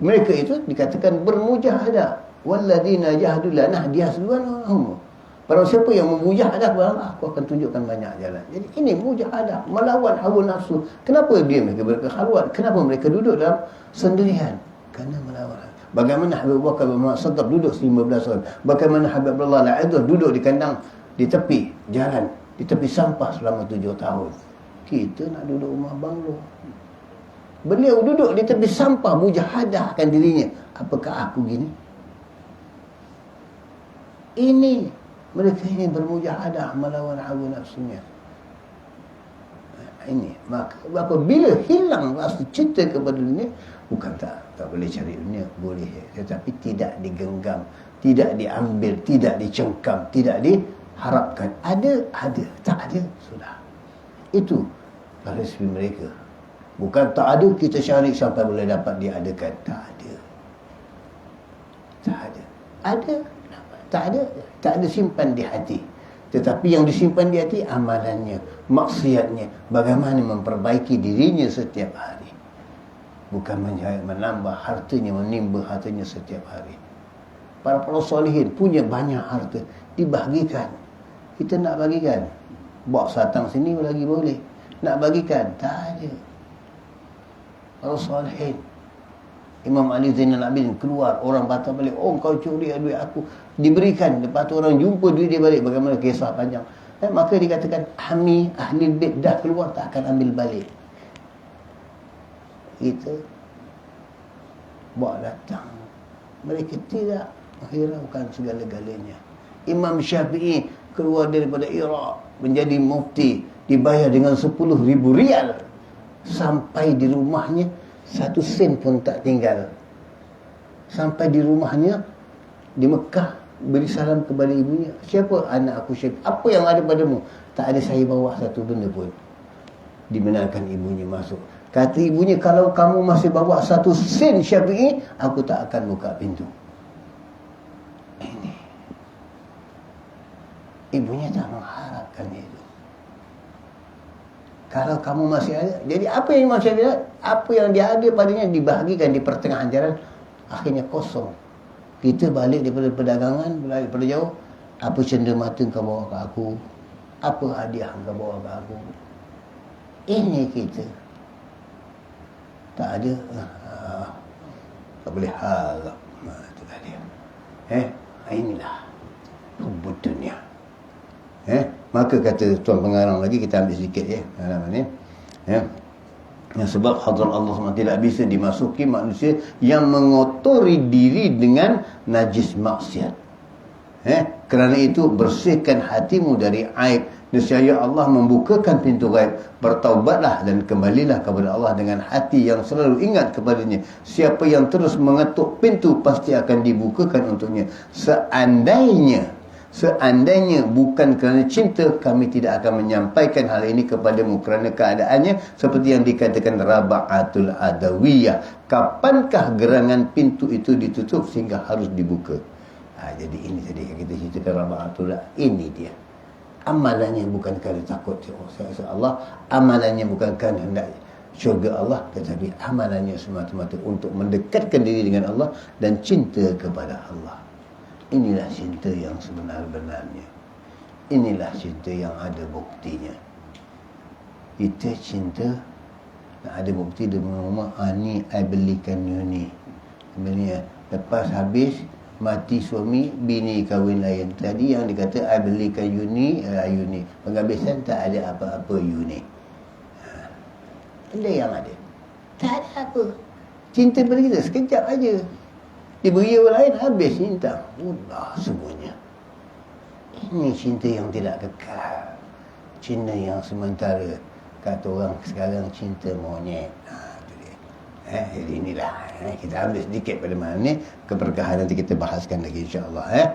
mereka itu dikatakan bermujahadah. Walladzina jahadu lana hadiyasunahum. Barang siapa yang memujahadah kepada Allah, aku akan tunjukkan banyak jalan. Jadi ini mujahadah, melawan hawa nafsu. Kenapa mereka berkehaluan? Kenapa mereka duduk dalam sendirian? Kerana melawan. Bagaimana Habib Bakar bin Muhammad Sadaq duduk 15 tahun. Bagaimana Habib Abdullah Al-Aidul duduk di kandang, di tepi jalan, di tepi sampah selama 7 tahun. Kita nak duduk rumah banglo. Beliau duduk di tepi sampah, mujahadahkan dirinya. Apakah aku gini? Ini mereka ini bermujahadah melawan hawa nafsunya. Ini maka apabila hilang rasa cinta kepada dunia, bukan tak boleh cari dunia, boleh, tetapi tidak digenggam, tidak diambil, tidak dicengkam, tidak diharapkan. Ada, tak ada, sudah. Itu filosofi mereka. Bukan tak ada, kita cari sampai boleh dapat diadakan. Tak ada. Tak ada simpan di hati. Tetapi yang disimpan di hati amalannya, maksiatnya, bagaimana memperbaiki dirinya setiap hari. Bukan menambah hartanya, menimba hartanya setiap hari. Para salihin punya banyak harta, dibagikan. Kita nak bagikan, bawa satang sini lagi boleh. Nak bagikan, tak ada. Para salihin, Imam Ali Zainal Abidin keluar, orang bantah balik, oh kau curi duit aku, diberikan. Lepas tu orang jumpa duit dia balik. Bagaimana kisah panjang. Maka dikatakan ahli bait dah keluar, tak akan ambil balik. Kita bawa datang, mereka tidak menghiraukan segala-galanya. Imam Syafi'i keluar daripada Iraq menjadi mufti, dibayar dengan 10,000 rial, sampai di rumahnya 1 sen pun tak tinggal. Sampai di rumahnya di Mekah, beri salam kepada ibunya. Siapa? Anak aku Syafi'i. Apa yang ada padamu? Tak ada, saya bawa satu benda pun. Dibenarkan ibunya masuk. Kata ibunya, kalau kamu masih bawa 1 sen Syafi'i, aku tak akan buka pintu. Ini ibunya tak mengharapkan itu. Kalau kamu masih ada, jadi apa yang Imam Syafi'i, apa yang dia ada padanya dibahagikan di pertengahan jalan, akhirnya kosong. Kita balik daripada perdagangan, balik daripada jauh, apa cenderamata kau bawa ke aku? Apa hadiah kau bawa ke aku? Ini kita. Tak ada, tak boleh harap. Itulah dia. Inilah hubud dunia. Maka kata tuan pengarang lagi, kita ambil sedikit halaman ni. Sebab hadrat Allah SWT tidak bisa dimasuki manusia yang mengotori diri dengan najis maksiat. Kerana itu bersihkan hatimu dari aib. Nescaya Allah membukakan pintu gaib. Bertaubatlah dan kembalilah kepada Allah dengan hati yang selalu ingat kepadanya. Siapa yang terus mengetuk pintu, pasti akan dibukakan untuknya. Seandainya bukan kerana cinta, kami tidak akan menyampaikan hal ini kepadamu, kerana keadaannya seperti yang dikatakan Raba'atul Adawiyah. Kapankah gerangan pintu itu ditutup sehingga harus dibuka? Jadi ini tadi yang kita ceritakan Raba'atul Adawiyah. Ini dia. Amalannya bukan kerana takut Allah, amalannya bukan kerana hendak syurga Allah, tetapi amalannya semata-mata untuk mendekatkan diri dengan Allah dan cinta kepada Allah. Inilah cinta yang sebenar-benarnya. Inilah cinta yang ada buktinya. kita cinta, ada bukti dia mengumumkan, ni I belikan you ni. Sebenarnya lepas habis mati suami, bini kahwin lain. Tadi yang dikata I belikan you ni, penghabisan tak ada apa-apa you ni. Benda yang ada, tak ada apa. Cinta pada kita sekejap aja. Diberi orang lain, habis cinta. Allah semuanya. Ini cinta yang tidak kekal, cinta yang sementara. Kata orang sekarang cinta monyet. Itu dia. Jadi inilah kita ambil sedikit pada malam ni. Keberkahan nanti kita bahaskan lagi insya-Allah.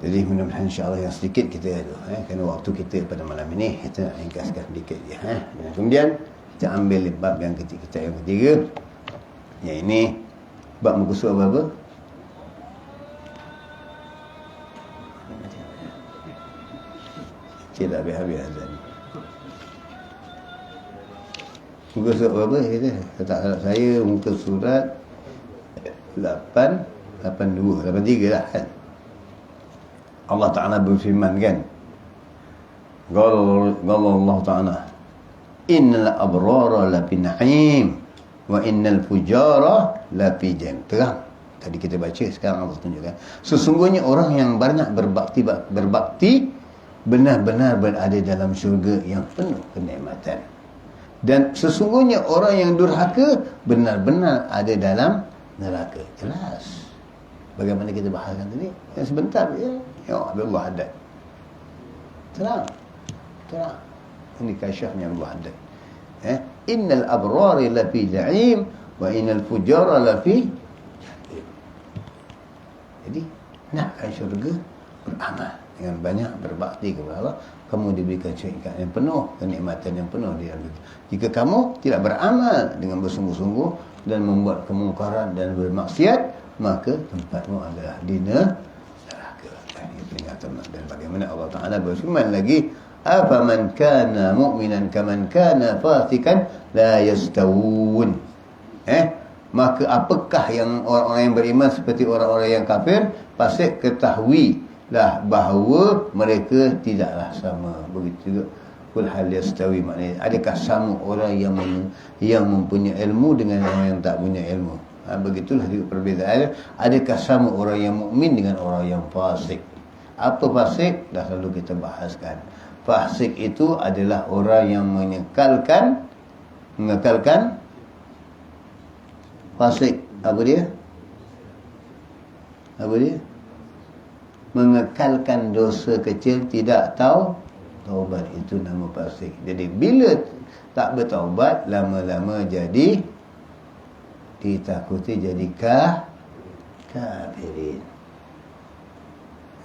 Jadi mudah-mudahan insya-Allah yang sedikit kita kerana waktu kita pada malam ini kita nak ringkaskan sedikit je. Dan kemudian kita ambil bab yang kita yang ketiga. Yang ini bab muka surat berapa? Tidak habis-habis azan. Muka surat berapa kita? Tak salah saya muka surat 83 lah kan. Allah Ta'ala berfirman kan. Qala Allah Ta'ala, innal abrara lafi na'im wa innal fujara lafi jahim. Terang. Tadi kita baca, sekarang Allah tunjukkan. Sesungguhnya orang yang banyak berbakti benar-benar berada dalam syurga yang penuh kenikmatan. Dan sesungguhnya orang yang durhaka benar-benar ada dalam neraka. Jelas. Bagaimana kita bahaskan tadi? Yang sebentar ya. Ya Allah Haddad. Terang. Ini kasyafnya Allah Haddad. Innal abrari lafi jahim wa innal fujara lafi jahim. Jadi nakkan syurga, beramal dengan banyak, berbakti kepada Allah, kamu diberikan syarikat yang penuh, kenikmatan yang penuh di dalam itu. Jika kamu tidak beramal dengan bersungguh-sungguh dan membuat kemungkaran dan bermaksiat, maka tempatmu adalah di neraka. Ini peringatan. Dan bagaimana Allah Ta'ala berfirman lagi, afaman kana mu'minan kaman kana fasikan la yastawun. Maka apakah yang orang-orang yang beriman seperti orang-orang yang kafir? Fasik, ketahuilah bahawa mereka tidaklah sama. Begitu juga kul hal yastawi, maknanya adakah sama orang yang mempunyai ilmu dengan orang yang tak punya ilmu? Begitulah juga perbezaan. Adakah sama orang yang mukmin dengan orang yang fasik? Apa fasik? Dah selalu kita bahaskan. Fasik itu adalah orang yang mengekalkan fasik. Apa dia? Mengekalkan dosa kecil, tidak tahu taubat, itu nama fasik. Jadi bila tak bertaubat, lama-lama jadi ditakuti jadi kafirin.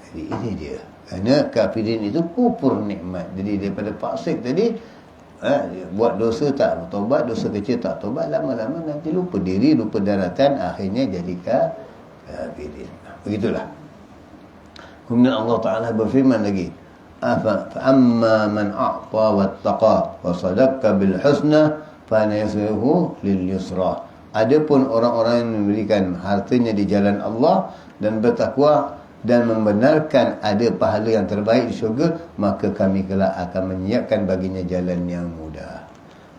Jadi ini dia. Kerana kafirin itu kufur nikmat. Jadi daripada fasik tadi, buat dosa tak bertaubat, dosa kecil tak taubat, lama-lama nanti lupa diri, lupa daratan, akhirnya jadi kafirin. Begitulah. Kemudian Allah Ta'ala berfirman lagi, فَأَمَّا مَنْ أَعْطَى وَاتَّقَى وَصَدَقَّ بِالْحُسْنَى فَنَيَسِرُهُ لِلْيُسْرَى. Adapun orang-orang yang memberikan hartanya di jalan Allah dan bertakwa dan membenarkan ada pahala yang terbaik di syurga, maka kami kelak akan menyiapkan baginya jalan yang mudah.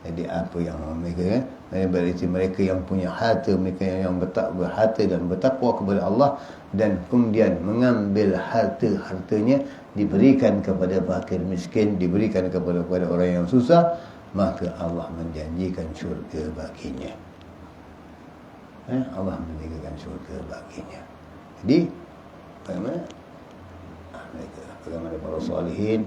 Jadi apa yang mereka berarti mereka yang punya harta, mereka yang berharta dan bertakwa kepada Allah, dan kemudian mengambil hartanya diberikan kepada fakir miskin, diberikan kepada orang yang susah, maka Allah menjanjikan syurga baginya. Allah menjanjikan syurga baginya. Jadi bagaimana para salihin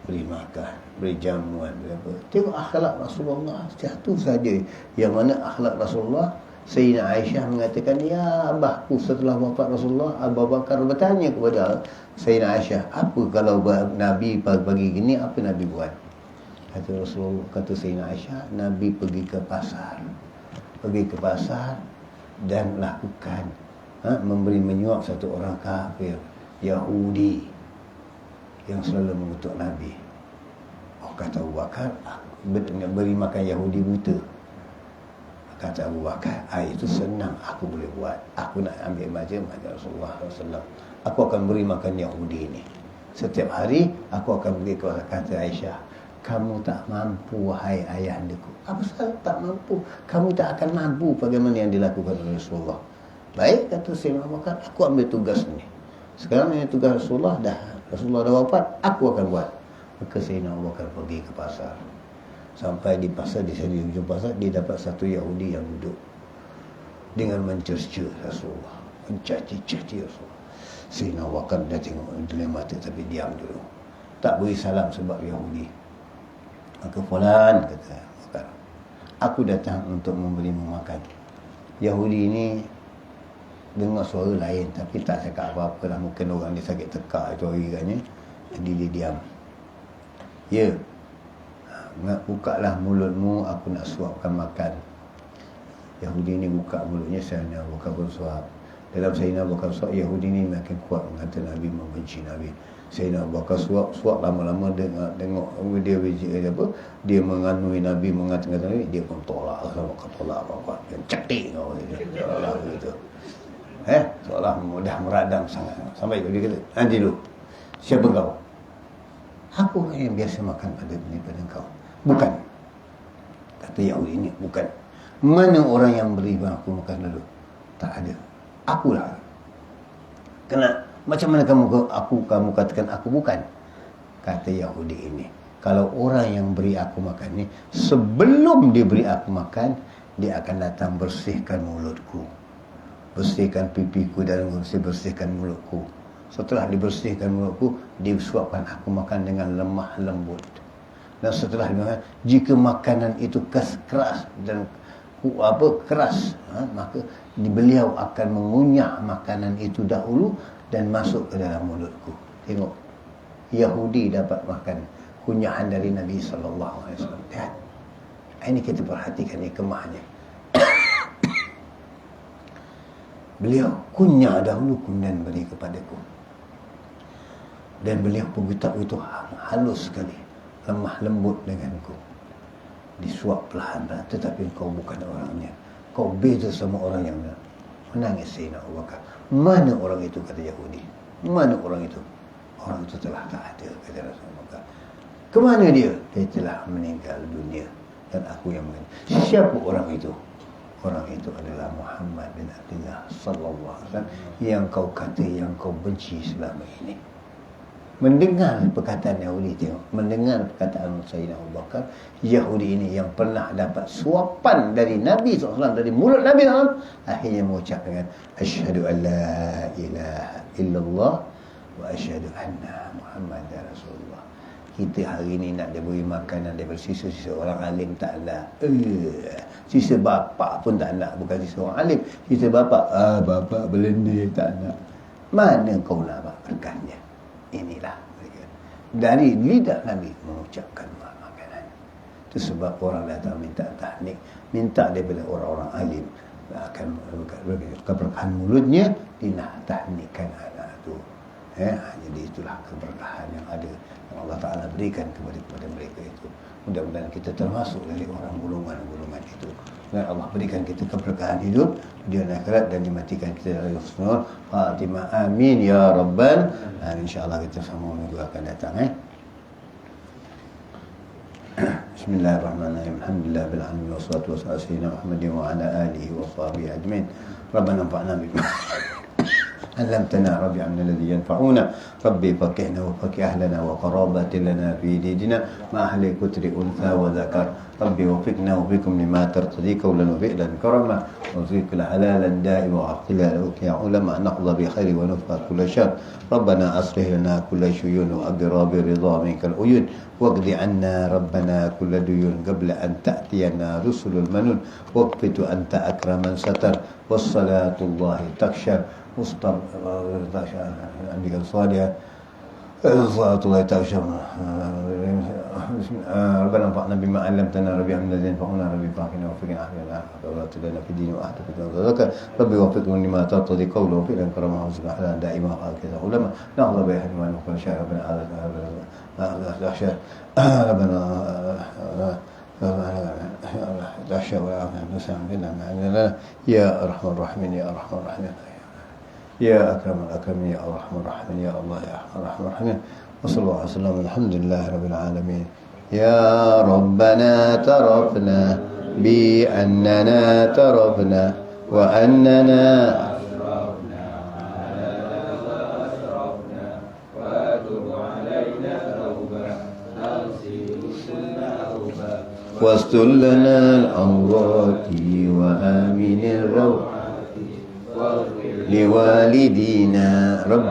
beri makan, beri jamuan, berapa. Tengok akhlak Rasulullah, satu saja. Yang mana akhlak Rasulullah, Sayyidina Aisyah mengatakan, ya abahku setelah wafat Rasulullah, Abu Bakar bertanya kepada Sayyidina Aisyah, apa kalau Nabi pagi gini, apa Nabi buat? Kata Rasulullah, kata Sayyidina Aisyah, Nabi pergi ke pasar dan lakukan memberi menyuap satu orang kafir Yahudi yang selalu mengutuk Nabi. Kata Abu Bakar, beri makan Yahudi buta. Kata Abu Bakar, itu senang, aku boleh buat. Aku nak ambil macam Rasulullah SAW. Aku akan beri makan Yahudi ini. Setiap hari aku akan pergi ke kata Aisyah, kamu tak mampu, wahai ayahandaku. Apa salah tak mampu? Kamu tak akan mampu bagaimana yang dilakukan oleh Rasulullah. Baik, kata Sayyidina Abu Bakar, aku ambil tugas ni. Sekarang ini tugas Rasulullah dah wafat, aku akan buat. Maka Sayyidina Abu Bakar pergi ke pasar. Sampai di pasar, di ujung pasar, dia dapat satu Yahudi yang duduk dengan mencerca Rasulullah, mencaci-caci Rasulullah. Sayyidina Abu Bakar dah tengok dilema mata, tapi diam dulu, tak beri salam sebab Yahudi. Maka fulan, kata Bakar, aku datang untuk memberimu makan. Yahudi ini dengar suara lain, tapi tak cakap apa-apa lah. Mungkin orang dia sakit tekak itu hari katnya. Jadi dia diam. Ya, bukalah mulutmu, aku nak suapkan makan. Yahudi ni buka mulutnya, Sayyidina Abu Bakar bersuap. Dalam Sayyidina Abu Bakar suap, Yahudi ni makin kuat mengata Nabi, membenci Nabi. Sayyidina Abu Bakar suap lama-lama tengok dia menganui Nabi, mengatakan Nabi, dia pun tolak. Sama tolak apa-apa, dia catik kau seolah gitu. Seolah mudah meradang sangat. Sampai dia kata, nanti dulu, siapa kau? Aku yang biasa makan daripada kau. Bukan, kata Yahudi ini, bukan. Mana orang yang beri aku makan dulu? Tak ada. Akulah. Kena. Macam mana kamu katakan aku bukan? Kata Yahudi ini, kalau orang yang beri aku makan ni, sebelum dia beri aku makan, dia akan datang bersihkan mulutku, bersihkan pipiku, dan bersihkan mulutku. Setelah dibersihkan mulutku, disuapkan aku makan dengan lemah lembut. Dan setelah dimakan, jika makanan itu keras dan keras, maka beliau akan mengunyah makanan itu dahulu dan masuk ke dalam mulutku. Tengok, Yahudi dapat makan kunyahan dari Nabi SAW. Lihat, ini kita perhatikan ni kemahnya. Beliau kunyah dahulu, kemudian beri kepadaku. Dan beliau bergerak itu halus sekali, lemah lembut denganku. Disuap perlahan-lahan, tetapi kau bukan orangnya. Kau beza sama orang yang menangis. Sayyidina Abu Bakar, mana orang itu, kata Yahudi. Mana orang itu? Orang itu telah tak ada, kata Rasulullah. Kemana dia? Dia telah meninggal dunia, dan aku yang meninggal. Siapa orang itu? Orang itu adalah Muhammad bin Abdullah sallallahu alaihi wasallam yang kau kata, yang kau benci selama ini. Mendengar perkataan Yahudi, tengok, mendengar perkataan Sayyidina Abu Bakar, Yahudi ini yang pernah dapat suapan dari Nabi SAW, dari mulut Nabi SAW, akhirnya mengucap dengan asyhadu an la ilaha illallah wa asyhadu anna Muhammadar Rasulullah. Kita hari ini nak diberi makanan daripada sisa-sisa orang alim, tak nak. Sisa bapa pun tak nak, bukan sisa orang alim, sisa bapa, bapa belenda tak nak. Mana kau nak berkahnya? Inilah mereka. Dari lidah Nabi mengucapkan makanan. Itu sebab orang datang minta tahnik, minta daripada orang-orang alim, akan keberkahan mulutnya, dinah tahnikkan anak itu. Jadi itulah keberkahan yang ada, yang Allah Ta'ala berikan kepada mereka itu. Mudah-mudahan kita termasuk dari orang golongan-golongan itu. Dan Allah berikan kita keberkahan hidup, dunia dan akhirat, dan dimatikan kita dari husnul Fatimah. Amin ya rabbal alamin. InsyaAllah kita sama minggu akan datang. Bismillahirrahmanirrahim. Alhamdulillah bil alamin, wassalatu wassalamu ala sayyidina Muhammadin wa ala alihi wa sahbihi ajmain. Rabbana anfa'na bima علمتنا ربي عمنا الذي ينفعنا ربي فقهنا وفقه أهلنا وقرابات لنا في ديننا ما أهل كتر أنثى وذكر ربي وفقنا وفقكم لما ترتضي قولا وفعلا كرما وفق حلالا دائما وعقلا يا علماء نقضى بخير ونفقى كل شر ربنا أصلح لنا كل شيون وأبرى برضا منك العيون واقض عنا ربنا كل ديون قبل أن تأتينا رسل المنون واقفت أنت أكرم من ستر والصلاة الله تكشر عندك الصالحة صلاة الله تغشم. ربنا انفعنا بما علمتنا ربي عمنا الذين ينفعنا ربي فاقنا وفقنا أحيانا ولا تلنا في الدين وأحد فتنا وذكر ربي وفقنا لما ترتضي قوله وفعلا كرما وزنا حلالا دائما وقال كذا علماء نغضب بأحد ما نقول شاء ربنا ربنا تخشى ولا يا أرحم الراحمين يا أرحم الراحمين يا أكرم الأكرمين يا أرحم الراحمين يا الله يا أرحم الراحمين وصلى الله عليه وسلم. الحمد لله رب العالمين يا ربنا اعترفنا بأننا اعترفنا وأننا واستر لنا الأمرات وآمن الروعات لوالدينا رب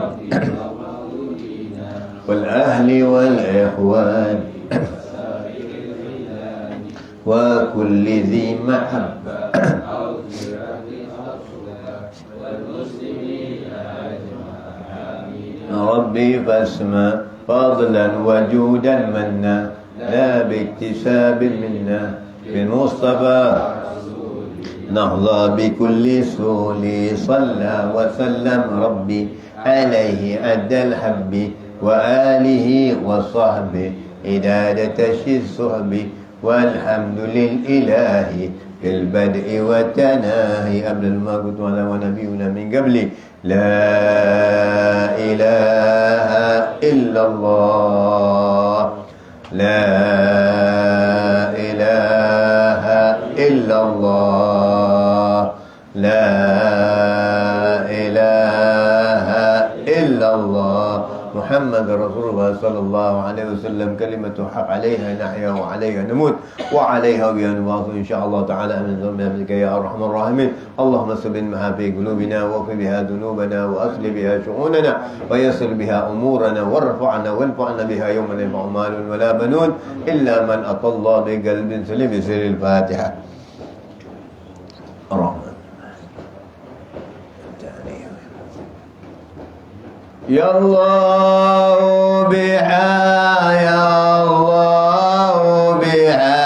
والأهل والإخوان وكل ذي محبة ربي فاسمع فضلا وجودا منا لا باكتساب منا بالمصطفى نهضى بكل سول صلى وسلم ربي عليه أدى الحب وآله وصحبه إدادة الصحب والحمد لله في البدء والتناهي قبل الموت ونبينا من قبل لا إله إلا الله لا إله إلا الله لا إله إلا الله محمد رسول الله صلى الله عليه وسلم كلمة حق عليها نحيا وعليها نموت وعليها بها نبعث إن شاء الله تعالى من ذنبك يا أرحم الراحمين اللهم سبن بها في قلوبنا واغفر بها ذنوبنا وأصل بها شؤوننا ويسر بها أمورنا وانفعنا بها يوم لا ينفع مال ولا بنون إلا من أتى الله بقلب سليم بسر الفاتحة الرحمن يا الله بها يا الله بها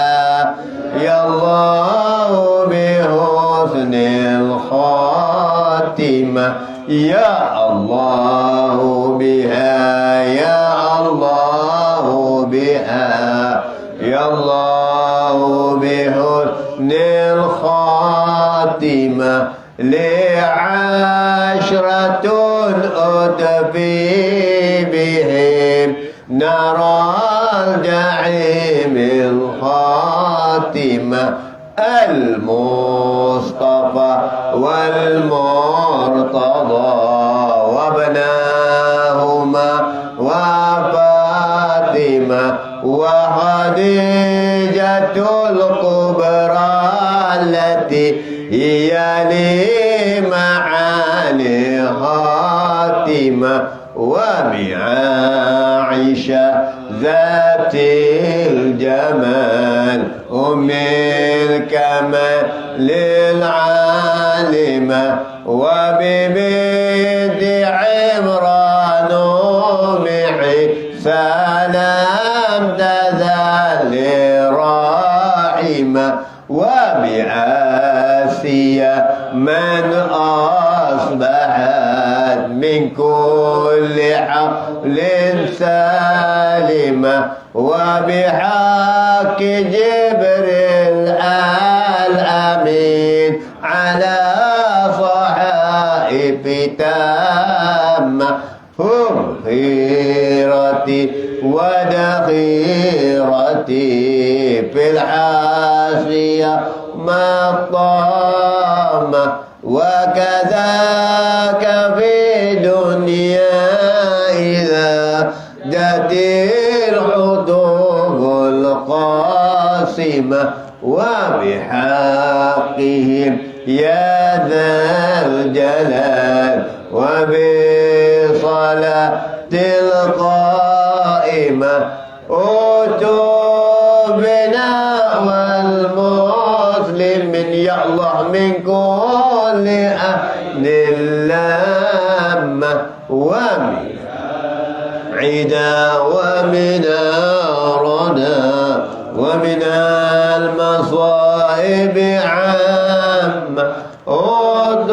يا الله بحسن الخاتمة يا الله بها يا الله بها يا الله بحسن الخاتمة لعشرة أتفي بهم نرى الجحيم الخاتمة المصطفى والمرتضى وابناهما وفاطمة وخديجة الكبرى التي هي لمعالي خاتمة وبعائشة ذات الجمال أم الكمال للعالمة وببنت عمران معي سلام تذل راحمة وبعاسية من أصبحت من كل حقل سالمة وبحق جبريل الأمين على صحائف تامة هم خيرتي ودخيرتي في الحاشية مطامة وكذاك في دنيا إذا جت الحدود القاسمة وبحقهم يا ذا الجلال وبصلاة القائمة أتوبنا والمسلمين يا الله من كل أهل اللامة ومن عدا ومن رنا ومن المصائب عامة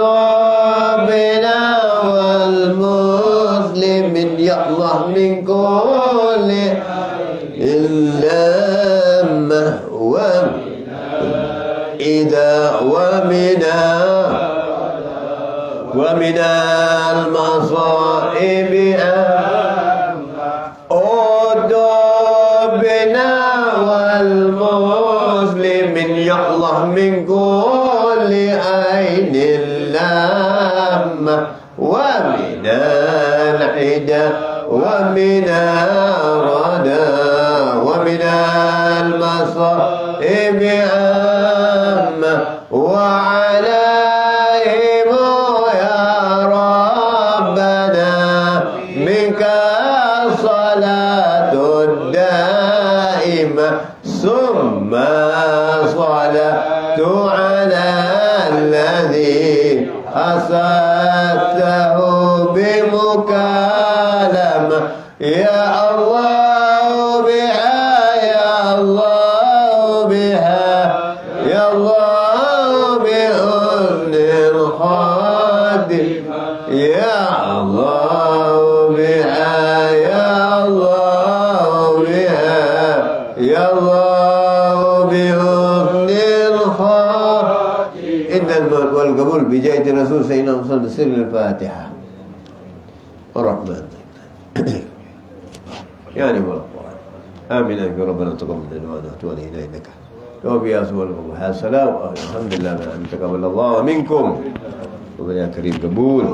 أتوبنا والمسلمين يا الله من كل اللامة إذا ومن المصائب أدبنا من كل عين لامة ومن الحدى ومن الردى ومن المصائب عامة وعليهم يا ربنا منك الصلاة الدائمة ثم صلاة على الذي أسأته بمكالمة يا الله بها يا الله بها يا الله بحسن الخاتمة يا الله بها يا الله بها يا الله بحسن الخاتمة إن المال والقبول بجاية الرسول سيدنا محمد سر الفاتحة الرحمن يعني والقرآن آمين يا ربنا تقبل دعوانا وتولي إليك توبي أسوأ السلام الحمد لله من أن تقبل الله منكم وبيا كريم قبول